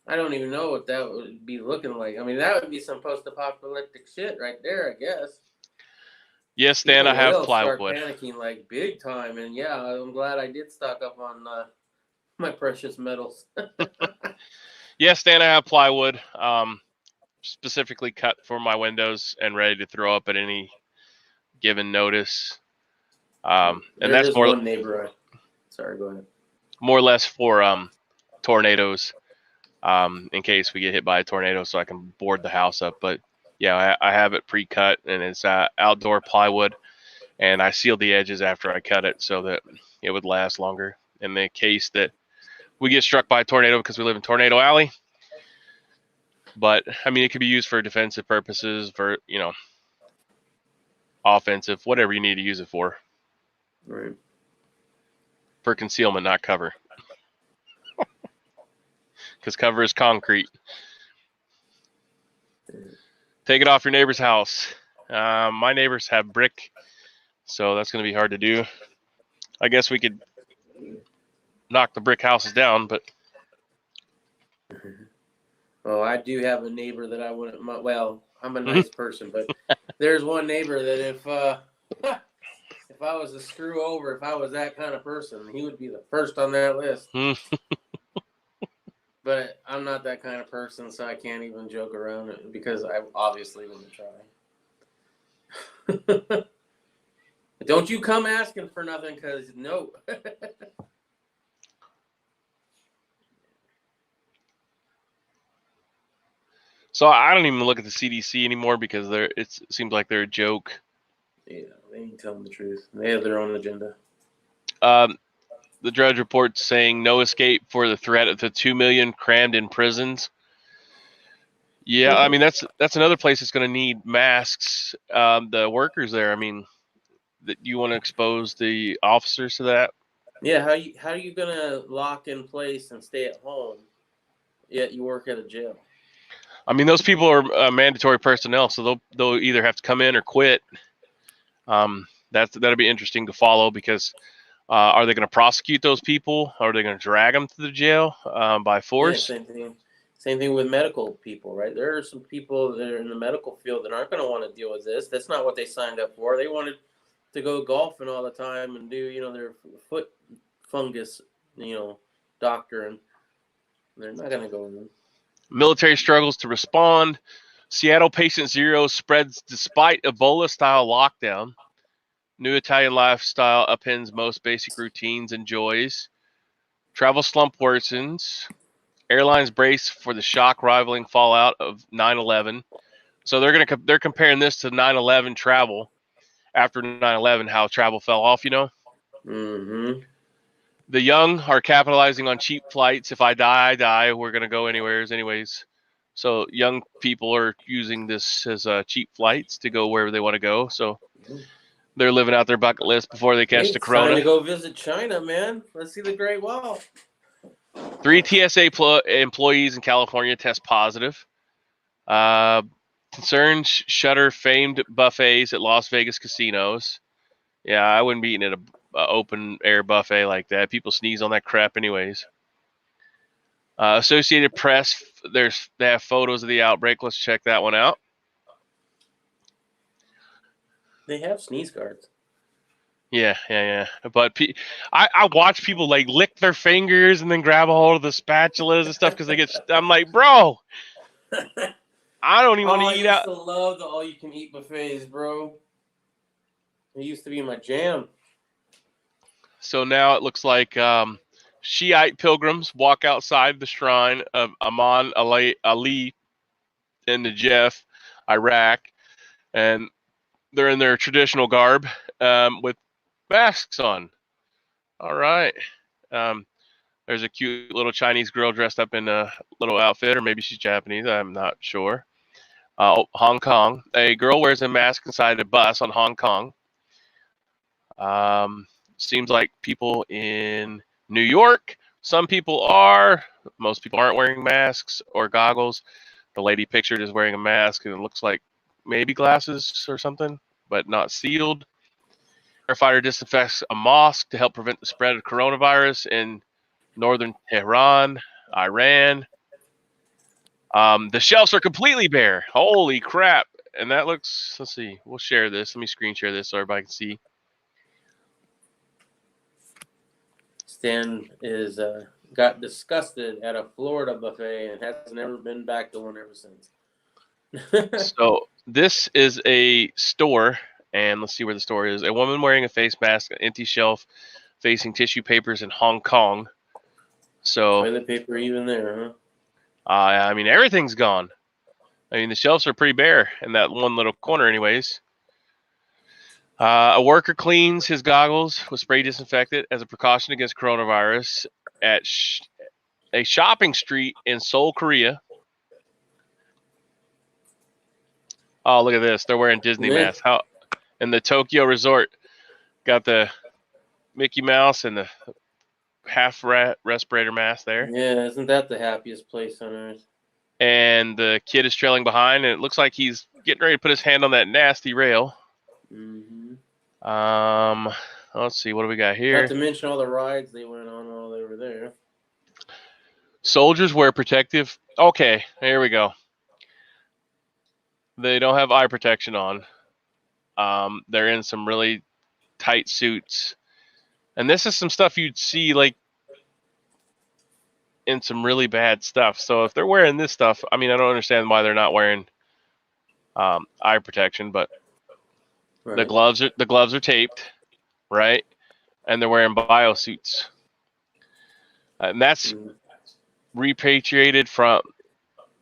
I don't even know what that would be looking like. I mean, that would be some post-apocalyptic shit right there, I guess. Yes, Dan, I have plywood. Start panicking like big time, and yeah, I'm glad I did stock up on my precious metals. Yes, Dan, I have plywood, specifically cut for my windows and ready to throw up at any given notice. And that's more. One neighbor I Sorry, go ahead. More or less for tornadoes, in case we get hit by a tornado, so I can board the house up. But yeah, I have it pre-cut, and it's outdoor plywood, and I sealed the edges after I cut it so that it would last longer in the case that we get struck by a tornado, because we live in Tornado Alley. But I mean, it could be used for defensive purposes, for offensive, whatever you need to use it for. Right. For concealment, not cover. Because cover is concrete. Take it off your neighbor's house. My neighbors have brick, so that's going to be hard to do. I guess we could knock the brick houses down, but... Oh, I do have a neighbor that I wouldn't. Well, I'm a nice person, but there's one neighbor that if I was a screw over, if I was that kind of person, he would be the first on that list. But I'm not that kind of person, so I can't even joke around it, because I obviously wouldn't try. Don't you come asking for nothing, because no. So I don't even look at the CDC anymore, because it seems like they're a joke. Yeah, they ain't telling the truth. They have their own agenda. The Drudge Report saying no escape for the threat of the 2 million crammed in prisons. Yeah, I mean, that's another place that's going to need masks. The workers there, I mean, you want to expose the officers to that? Yeah, how are you gonna lock in place and stay at home, yet you work at a jail? I mean, those people are mandatory personnel, so they'll either have to come in or quit. That'll be interesting to follow, because are they going to prosecute those people? Are they going to drag them to the jail by force? Yeah, same thing with medical people, right? There are some people that are in the medical field that aren't going to want to deal with this. That's not what they signed up for. They wanted to go golfing all the time and do, their foot fungus, doctor, and they're not going to go in. Military struggles to respond. Seattle patient zero spreads despite Ebola-style lockdown. New Italian lifestyle upends most basic routines and joys. Travel slump worsens. Airlines brace for the shock rivaling fallout of 9/11. So they're comparing this to 9/11 travel. After 9/11, how travel fell off, Mm-hmm. The young are capitalizing on cheap flights. If I die, I die. We're going to go anyways. So young people are using this as cheap flights to go wherever they want to go. So they're living out their bucket list before they catch the corona. Time to go visit China, man. Let's see the Great Wall. 3 TSA employees in California test positive. Concerns shutter famed buffets at Las Vegas casinos. Yeah, I wouldn't be eating at an open air buffet like that. People sneeze on that crap anyways. Associated Press, they have photos of the outbreak. Let's check that one out. They have sneeze guards. Yeah. But I watch people like lick their fingers and then grab a hold of the spatulas and stuff, because they get. I'm like, bro, I don't even want to eat out. I used to love the all-you-can-eat buffets, bro. It used to be my jam. So now it looks like Shiite pilgrims walk outside the shrine of Aman Ali in Najaf, Iraq, and they're in their traditional garb with masks on. All right. There's a cute little Chinese girl dressed up in a little outfit, or maybe she's Japanese. I'm not sure. Hong Kong. A girl wears a mask inside a bus on Hong Kong. Seems like people in New York, some people are. Most people aren't wearing masks or goggles. The lady pictured is wearing a mask, and it looks like maybe glasses or something, but not sealed. Firefighter disinfects a mosque to help prevent the spread of coronavirus in northern Tehran, Iran. The shelves are completely bare. Holy crap. And that looks, let's see, we'll share this. Let me screen share this so everybody can see. Stan got disgusted at a Florida buffet and hasn't ever been back to one ever since. So this is a store, and let's see where the store is. A woman wearing a face mask, an empty shelf facing tissue papers in Hong Kong. So, Toilet paper even there, huh? I mean, everything's gone. I mean, the shelves are pretty bare in that one little corner anyways. A worker cleans his goggles with spray disinfectant as a precaution against coronavirus at a shopping street in Seoul, Korea. Oh, look at this. They're wearing Disney masks. How in the Tokyo resort, got the Mickey Mouse and the half respirator mask there. Yeah, isn't that the happiest place on earth? And the kid is trailing behind, and it looks like he's getting ready to put his hand on that nasty rail. Mm-hmm. Let's see, what do we got here? Not to mention all the rides they went on while they were there. Soldiers wear protective. Okay, here we go. They don't have eye protection on. They're in some really tight suits. And this is some stuff you'd see like in some really bad stuff. So if they're wearing this stuff, I mean, I don't understand why they're not wearing eye protection, but Right. the gloves are taped, right? And they're wearing biosuits. And that's repatriated from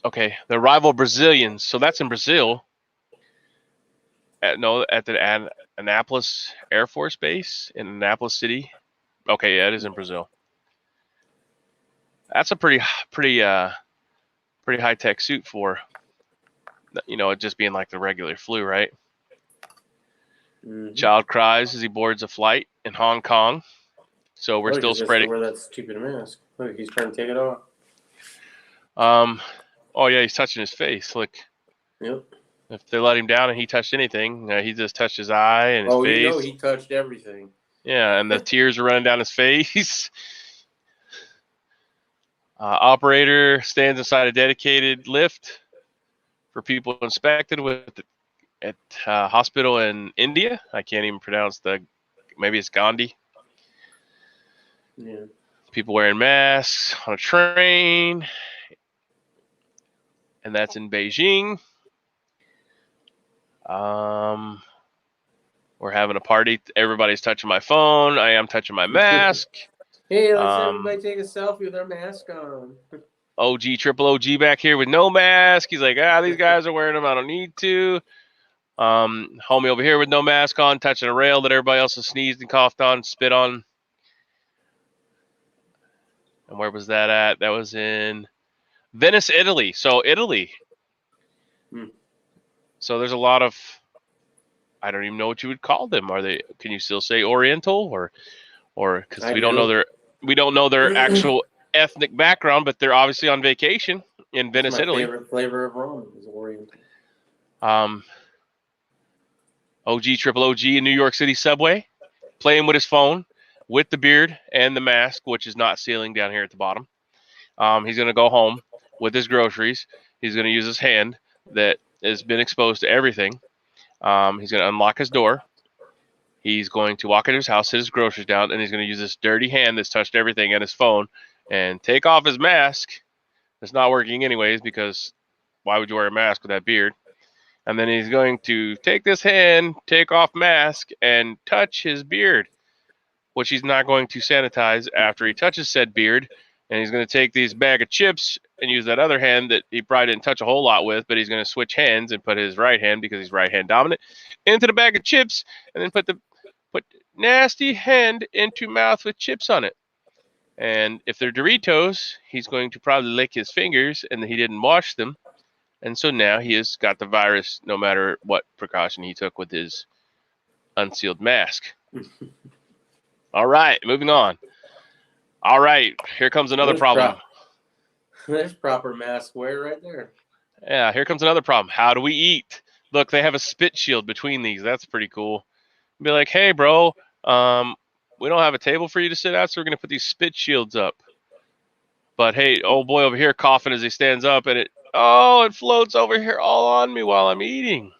the rival Brazilians. So that's in Brazil. At the Annapolis Air Force Base in Annapolis City. Okay, yeah, it is in Brazil. That's a pretty high tech suit for, it just being like the regular flu, right? Mm-hmm. Child cries as he boards a flight in Hong Kong. So we're still spreading. Wear that stupid mask. Look, he's trying to take it off. Oh yeah, he's touching his face. Look. Yep. If they let him down and he touched anything, he just touched his eye and his face. Oh, he touched everything. Yeah, and the tears are running down his face. Operator stands inside a dedicated lift for people inspected at hospital in India. I can't even pronounce maybe it's Gandhi. Yeah. People wearing masks on a train. And that's in Beijing. We're having a party. Everybody's touching my phone. I am touching my mask. Hey, let's everybody take a selfie with our mask on. Triple OG back here with no mask. He's like, these guys are wearing them. I don't need to. Homie over here with no mask on, touching a rail that everybody else has sneezed and coughed on, spit on. And where was that at? That was in Venice, Italy. So Italy. So there's a lot of, I don't even know what you would call them. Can you still say Oriental or because we don't know their actual ethnic background, but they're obviously on vacation in Venice, Italy. My favorite flavor of ramen is Oriental. Triple OG in New York City subway, playing with his phone, with the beard and the mask, which is not sealing down here at the bottom. He's going to go home with his groceries. He's going to use his hand that has been exposed to everything. He's going to unlock his door. He's going to walk into his house, sit his groceries down, and he's going to use this dirty hand that's touched everything and his phone and take off his mask. It's not working anyways because why would you wear a mask with that beard? And then he's going to take this hand, take off mask, and touch his beard, which he's not going to sanitize after he touches said beard. And he's going to take these bag of chips and use that other hand that he probably didn't touch a whole lot with, but he's going to switch hands and put his right hand, because he's right hand dominant, into the bag of chips, and then put nasty hand into mouth with chips on it. And if they're Doritos, he's going to probably lick his fingers, and he didn't wash them. And so now he has got the virus no matter what precaution he took with his unsealed mask. All right, moving on. All right, here comes another problem. There's proper mask wear right there. Yeah, here comes another problem. How do we eat? Look, they have a spit shield between these. That's pretty cool. Be like, hey, bro, we don't have a table for you to sit at, so we're going to put these spit shields up. But hey, old boy over here coughing as he stands up, and it floats over here all on me while I'm eating.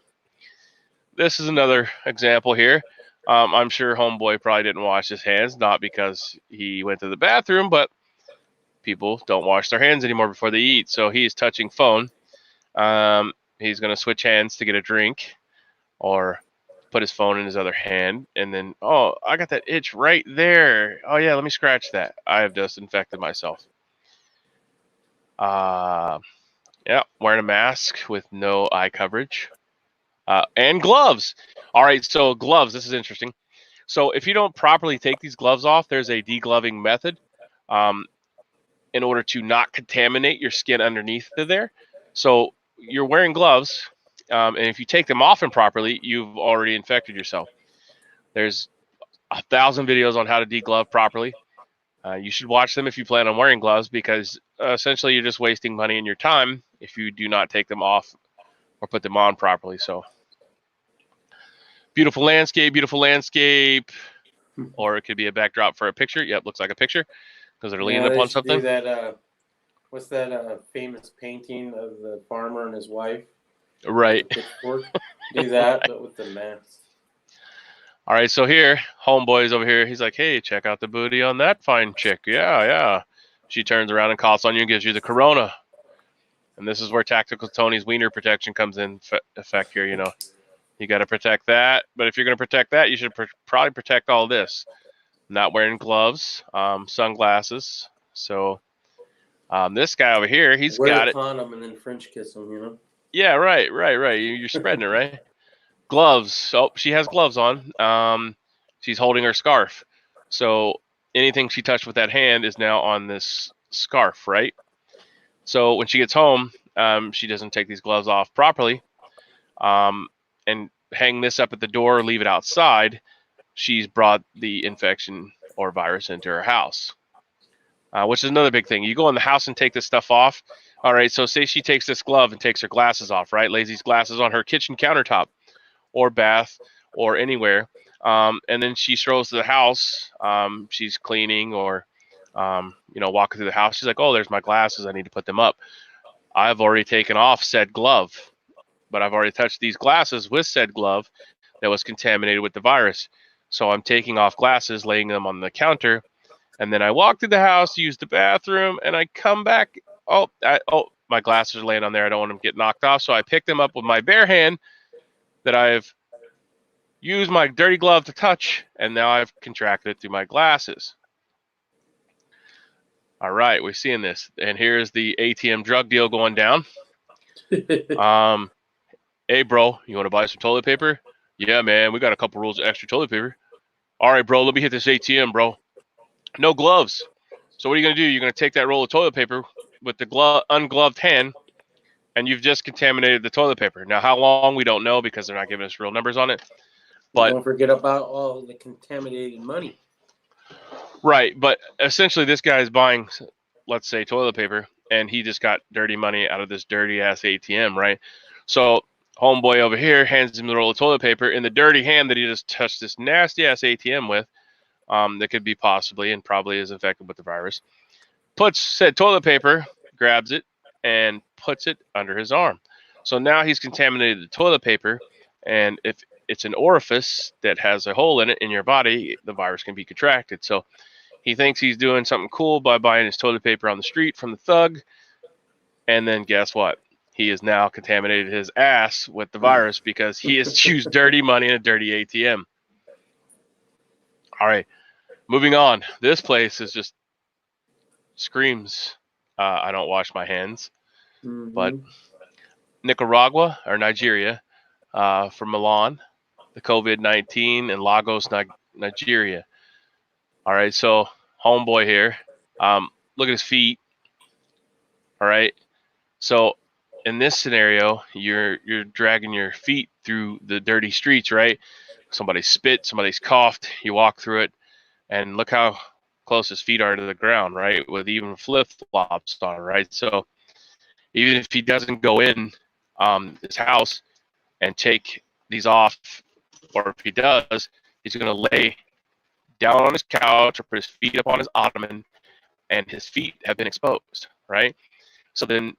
This is another example here. I'm sure homeboy probably didn't wash his hands, not because he went to the bathroom, but people don't wash their hands anymore before they eat. So he's touching phone. He's going to switch hands to get a drink or put his phone in his other hand, and then, oh, I got that itch right there. Oh yeah, let me scratch that. I have disinfected myself. Yeah, wearing a mask with no eye coverage, and gloves. All right, so gloves. This is interesting. So if you don't properly take these gloves off, there's a degloving method, in order to not contaminate your skin underneath there. So you're wearing gloves, and if you take them off improperly, you've already infected yourself. There's 1,000 videos on how to deglove properly. You should watch them if you plan on wearing gloves, because essentially you're just wasting money and your time if you do not take them off or put them on properly. So beautiful landscape, or it could be a backdrop for a picture. Yep, looks like a picture because they're leaning they upon should something. do that. What's that famous painting of the farmer and his wife? Right. The pitchfork. Do that, but with the mask. All right, so here, homeboy's over here. He's like, hey, check out the booty on that fine chick. Yeah, yeah. She turns around and coughs on you and gives you the corona. And this is where Tactical Tony's wiener protection comes in effect here, you know. You got to protect that. But if you're going to protect that, you should probably protect all this. Not wearing gloves, sunglasses. So this guy over here, he's got it. Wear a condom and then French kiss him, you know? Yeah, right. You're spreading it, right? Gloves. Oh, she has gloves on. She's holding her scarf. So anything she touched with that hand is now on this scarf, right? So when she gets home, she doesn't take these gloves off properly, and hang this up at the door, leave it outside. She's brought the infection or virus into her house, which is another big thing. You go in the house and take this stuff off. All right, so say she takes this glove and takes her glasses off, right? Lays these glasses on her kitchen countertop or bath or anywhere, and then she strolls to the house. She's cleaning or walking through the house. She's like, oh, there's my glasses. I need to put them up. I've already taken off said glove, but I've already touched these glasses with said glove that was contaminated with the virus. So I'm taking off glasses, laying them on the counter, and then I walk through the house, use the bathroom, and I come back. Oh, my glasses are laying on there. I don't want them to get knocked off. So I pick them up with my bare hand that I've used my dirty glove to touch, and now I've contracted it through my glasses. All right, we're seeing this. And here's the ATM drug deal going down. Hey, bro, you want to buy some toilet paper? Yeah, man, we got a couple rolls of extra toilet paper. All right, bro, let me hit this ATM, bro. No gloves. So what are you going to do? You're going to take that roll of toilet paper with the ungloved hand, and you've just contaminated the toilet paper. Now, how long, we don't know because they're not giving us real numbers on it. But don't forget about all the contaminated money. Right, but essentially this guy is buying, let's say, toilet paper, and he just got dirty money out of this dirty-ass ATM, right? So homeboy over here hands him the roll of toilet paper in the dirty hand that he just touched this nasty-ass ATM with, that could be possibly and probably is infected with the virus. Puts said toilet paper, grabs it, and puts it under his arm. So now he's contaminated the toilet paper, and if it's an orifice that has a hole in it in your body, the virus can be contracted. So he thinks he's doing something cool by buying his toilet paper on the street from the thug, and then guess what? He has now contaminated his ass with the virus because he has used dirty money in a dirty ATM. All right, moving on. This place is just screams, I don't wash my hands. Mm-hmm. But Nicaragua or Nigeria, from Milan, the COVID-19 in Lagos, Nigeria. All right, so homeboy here, look at his feet. All right, so in this scenario, you're dragging your feet through the dirty streets, right? Somebody spit, somebody's coughed, you walk through it, and look how close his feet are to the ground, right? With even flip-flops on, right? So even if he doesn't go in his house and take these off, or if he does, he's going to lay down on his couch or put his feet up on his ottoman, and his feet have been exposed, right? So then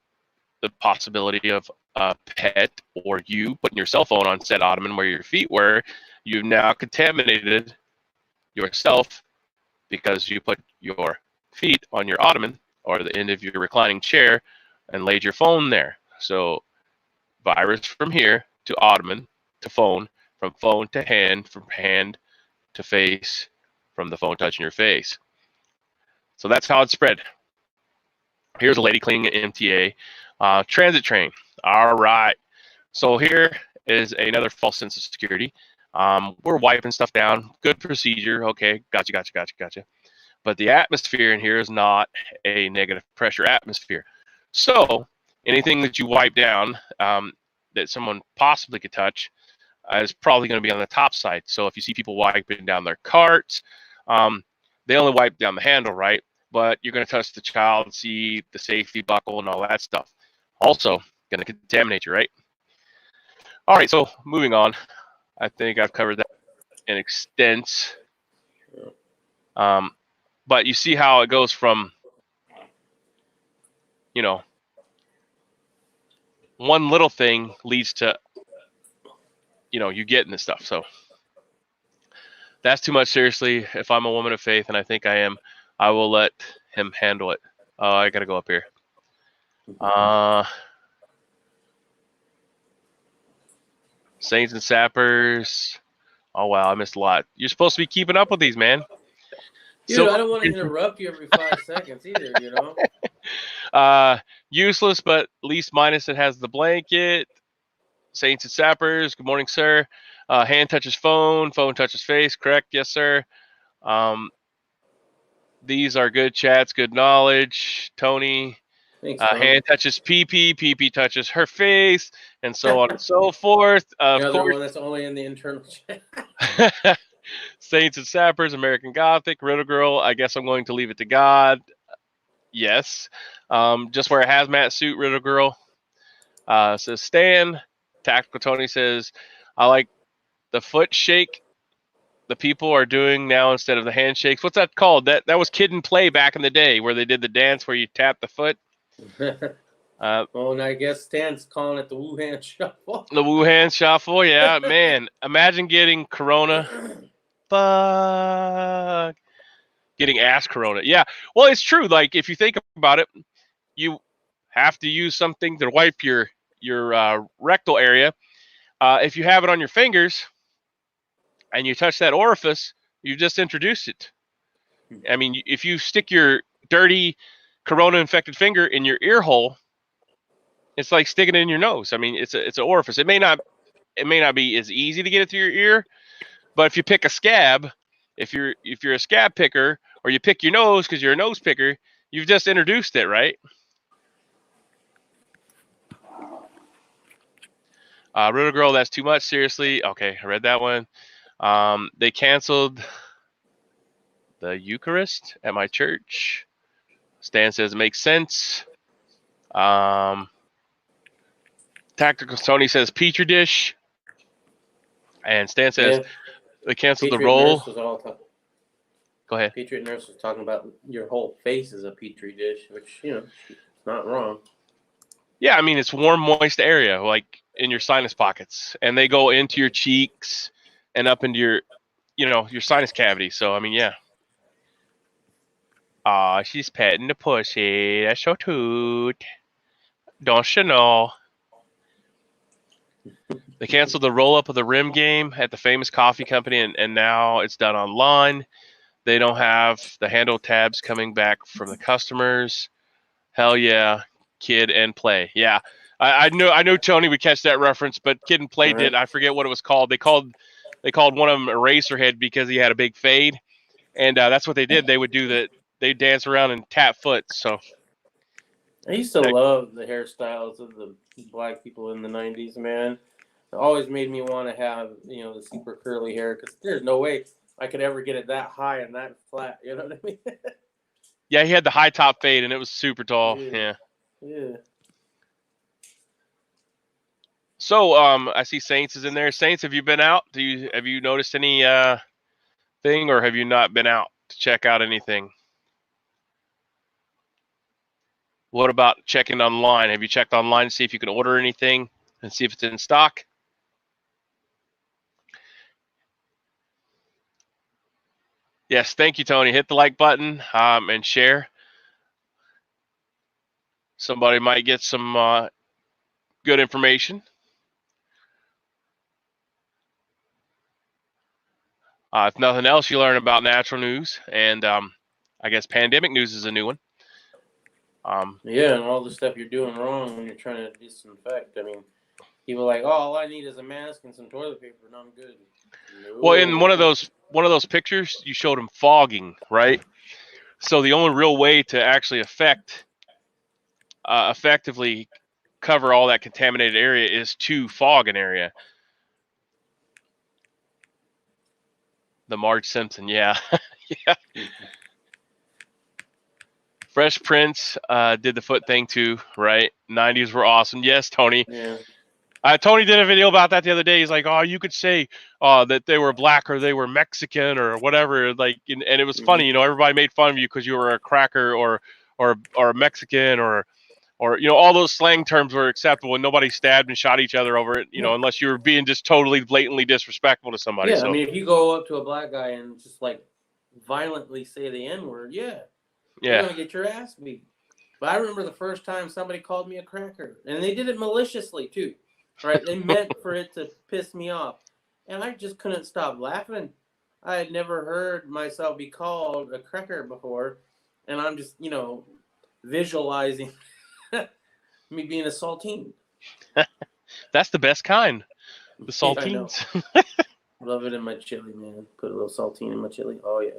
the possibility of a pet or you putting your cell phone on said ottoman where your feet were, you've now contaminated yourself because you put your feet on your ottoman or the end of your reclining chair and laid your phone there. So virus from here to ottoman to phone from phone to hand, from hand to face, from the phone touching your face. So that's how it's spread. Here's a lady cleaning an MTA transit train. All right. So here is another false sense of security. We're wiping stuff down. Good procedure. Okay, gotcha. But the atmosphere in here is not a negative pressure atmosphere. So anything that you wipe down that someone possibly could touch is probably going to be on the top side. So if you see people wiping down their carts, they only wipe down the handle, right? But you're going to touch the child seat, the safety buckle, and all that stuff. Also going to contaminate you, right? All right, so moving on. I think I've covered that in extent. But you see how it goes from, you know, one little thing leads to, you know, you getting this stuff. So that's too much. Seriously, if I'm a woman of faith, and I think I am, I will let him handle it. Oh, I got to go up here. Saints and Sappers. Oh, wow, I missed a lot. You're supposed to be keeping up with these, man. Dude, So, I don't want to interrupt you every 5 seconds either, you know? Useless, but least minus it has the blanket. Saints and Sappers. Good morning, sir. Hand touches phone. Phone touches face. Correct. Yes, sir. These are good chats, good knowledge. Tony. Thanks, Hand touches PP. PP touches her face, and so on and so forth. Of the other course. one that's only in the internal chat. Saints and Sappers, American Gothic, Riddle Girl. I guess I'm going to leave it to God. Yes. Just wear a hazmat suit, Riddle Girl. Says Stan. Tactical Tony says, I like the foot shake the people are doing now instead of the handshakes. What's that called? That was Kid and Play back in the day where they did the dance where you tap the foot. Well, and I guess Stan's calling it the Wuhan Shuffle. The Wuhan Shuffle, yeah. Man, imagine getting corona. Fuck. Getting ass corona. Yeah. Well, it's true. Like, if you think about it, you have to use something to wipe your rectal area. If you have it on your fingers and you touch that orifice, you just introduced it. I mean, if you stick your dirty corona-infected finger in your ear hole, it's like sticking it in your nose. I mean, it's an orifice. It may not be as easy to get it through your ear, but if you pick a scab, if you're a scab picker, or you pick your nose because you're a nose picker, you've just introduced it, right? Riddle Girl, that's too much. Seriously. Okay, I read that one. They canceled the Eucharist at my church. Stan says it makes sense. Tactical Tony says Petri dish. And Stan says they canceled the roll. Go ahead. Patriot Nurse was talking about your whole face is a Petri dish, which, you know, it's not wrong. Yeah, I mean, it's warm, moist area, like in your sinus pockets. And they go into your cheeks and up into your, you know, your sinus cavity. So, I mean, yeah. Aw, she's petting the pussy. That's so cute. Don't you know? They canceled the roll-up of the rim game at the famous coffee company, and now it's done online. They don't have the handle tabs coming back from the customers. Hell yeah, Kid and Play. Yeah, I know Tony would catch that reference, but Kid and Play did. I forget what it was called. They called one of them Eraserhead because he had a big fade, and that's what they did. They would do they dance around and tap foot. So I used to love the hairstyles of the black people in the 90s, man. It always made me want to have, you know, the super curly hair, because there's no way I could ever get it that high and that flat. You know what I mean? yeah, he had the high top fade, and it was super tall. Yeah. So I see Saints is in there. Saints, have you been out? Have you noticed any thing, or have you not been out to check out anything? What about checking online? Have you checked online to see if you can order anything and see if it's in stock? Yes, thank you, Tony. Hit the like button and share. Somebody might get some good information. If nothing else, you learn about natural news, and I guess pandemic news is a new one. Yeah, and all the stuff you're doing wrong when you're trying to disinfect. I mean, people are like, oh, all I need is a mask and some toilet paper, and I'm good. Well, in one of No. those pictures, you showed them fogging, right? So the only real way to actually effectively cover all that contaminated area is to fog an area. The Marge Simpson, yeah. Yeah. Fresh Prince did the foot thing too, right? 90s were awesome. Yes, Tony. Yeah. Tony did a video about that the other day. He's like, oh, you could say that they were black or they were Mexican or whatever. Like, and it was funny, everybody made fun of you because you were a cracker or a Mexican or all those slang terms were acceptable and nobody stabbed and shot each other over it, unless you were being just totally blatantly disrespectful to somebody. Yeah, so. I mean, if you go up to a black guy and just like violently say the N-word, you're gonna get your ass beat. But I remember the first time somebody called me a cracker, and they did it maliciously too, right? They meant for it to piss me off, and I just couldn't stop laughing. I had never heard myself be called a cracker before, and I'm just visualizing me being a saltine. That's the best kind. The Yeah, I know. saltines. Love it in my chili, man. Put a little saltine in my chili. Oh, yeah.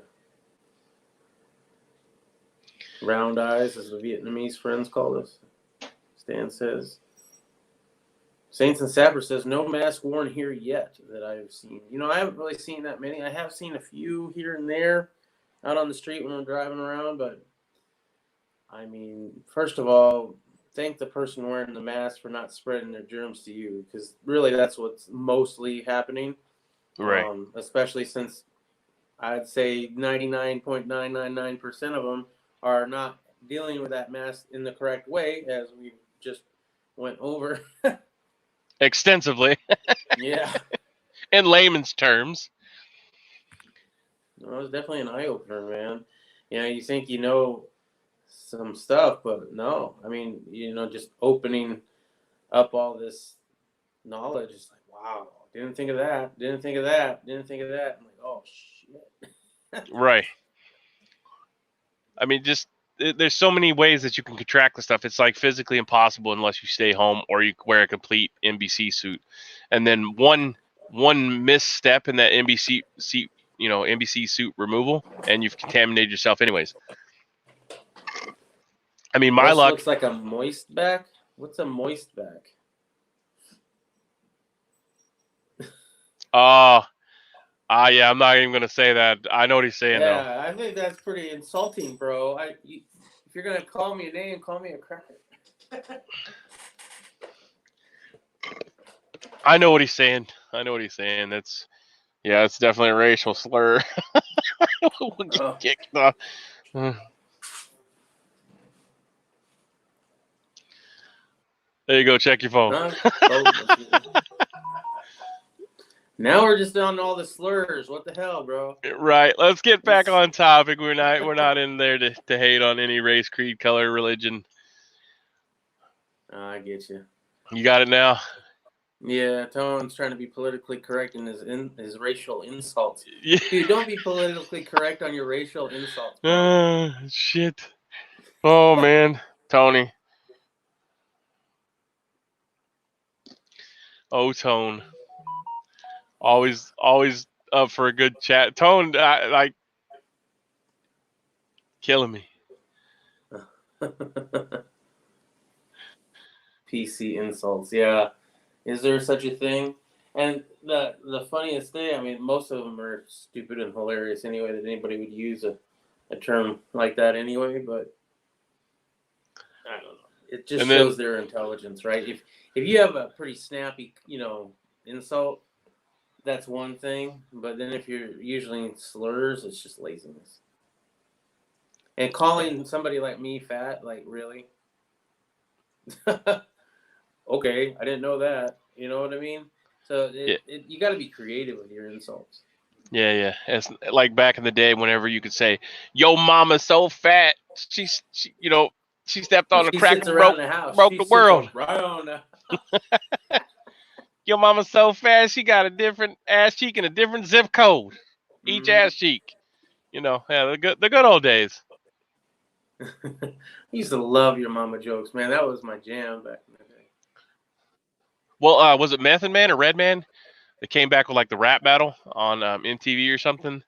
Round eyes, as the Vietnamese friends call us. Stan says. Saints and Sapper says, no mask worn here yet that I've seen. I haven't really seen that many. I have seen a few here and there out on the street when I'm driving around. But, I mean, first of all, thank the person wearing the mask for not spreading their germs to you. Because really that's what's mostly happening. Right. Especially since I'd say 99.999% of them are not dealing with that mask in the correct way, as we just went over. Extensively. Yeah. In layman's terms. No, it was definitely an eye-opener, man. You think you know some stuff, but no. I mean, just opening up all this knowledge is like, wow. Didn't think of that. Didn't think of that. Didn't think of that. I'm like, oh, shit. Right. I mean, there's so many ways that you can contract the stuff. It's like physically impossible unless you stay home or you wear a complete NBC suit. And then one misstep in that NBC suit removal, and you've contaminated yourself anyways. I mean, my luck looks like a moist back. What's a moist back? Yeah, I'm not even gonna say that. I know what he's saying though. Yeah, I think that's pretty insulting, bro. If you're gonna call me a name, call me a cracker. I know what he's saying. It's definitely a racial slur. We'll get kicked off. There you go. Check your phone. Now we're just on all the slurs. What the hell, bro? Right. Let's get back on topic. We're not in there to hate on any race, creed, color, religion. I get you. You got it now. Yeah, Tone's trying to be politically correct in his racial insults. Yeah. Dude, don't be politically correct on your racial insults, bro. Shit. Oh man, Tony. Oh, Tone. Always up for a good chat. Tone, like, killing me. PC insults, yeah. Is there such a thing? And the funniest thing, I mean, most of them are stupid and hilarious anyway, that anybody would use a term like that anyway, but I don't know. It just shows their intelligence, right? If you have a pretty snappy, insult, that's one thing. But then if you're usually in slurs, it's just laziness. And calling somebody like me fat, like, really? Okay, I didn't know that. You know what I mean? So you got to be creative with your insults. Yeah. It's like back in the day, whenever you could say, "Yo, mama's so fat, she stepped on a crack and broke the world." Your mama's so fat, she got a different ass cheek and a different zip code. Each ass cheek. You know, yeah, the good old days. I used to love your mama jokes, man. That was my jam back in the day. Well, was it Method Man or Redman? They came back with like the rap battle on MTV or something,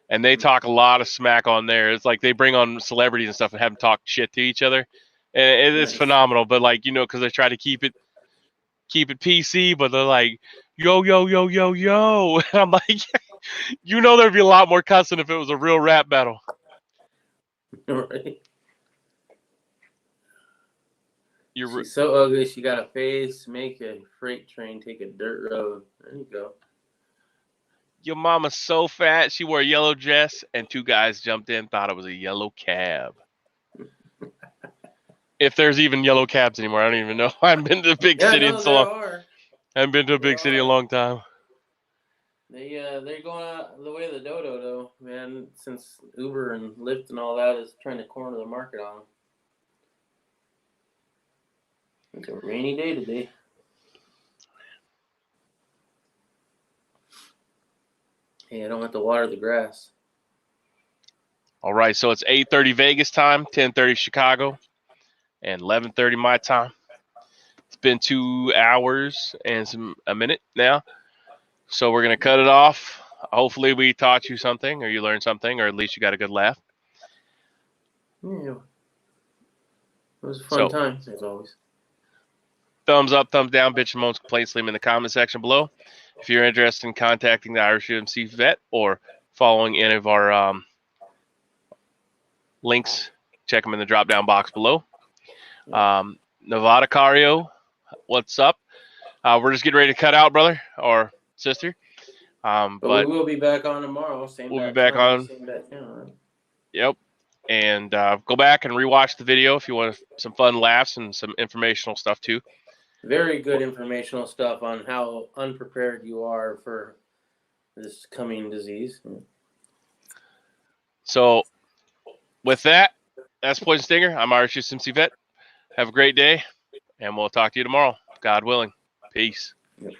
and they talk a lot of smack on there. It's like they bring on celebrities and stuff and have them talk shit to each other, and it is Nice. phenomenal. But like, you know, because they try to keep it PC, but they're like, yo yo yo yo yo. And I'm like, you know, there'd be a lot more cussing if it was a real rap battle. Right. You're She's so ugly. She got a face. Make a freight train take a dirt road. There you go. Your mama's so fat, she wore a yellow dress, and two guys jumped in, thought it was a yellow cab. If there's even yellow cabs anymore, I don't even know. I haven't been to a big city in so long. Are. I haven't been to a big city in a long time. They're going out the way of the dodo though, man. Since Uber and Lyft and all that is trying to corner the market on them. It's a rainy day today. Hey, I don't have to water the grass. All right, so it's 8:30 Vegas time, 10:30 Chicago, and 11:30 my time. It's been 2 hours and a minute now, so we're gonna cut it off. Hopefully, we taught you something, or you learned something, or at least you got a good laugh. Yeah, it was a fun time as always. Thumbs up, thumbs down, bitch and moans, complaints, leave them in the comment section below. If you're interested in contacting the Irish USMC Vet or following any of our links, check them in the drop down box below. Nevada Cario, what's up? We're just getting ready to cut out, brother or sister. But we will be back on tomorrow. We'll be back on. Same bat channel, right? Yep. And go back and rewatch the video if you want some fun laughs and some informational stuff too. Very good informational stuff on how unprepared you are for this coming disease. So, with that, that's Poison Stinger. I'm Irish USMC Vet. Have a great day, and we'll talk to you tomorrow, God willing. Peace. Yep.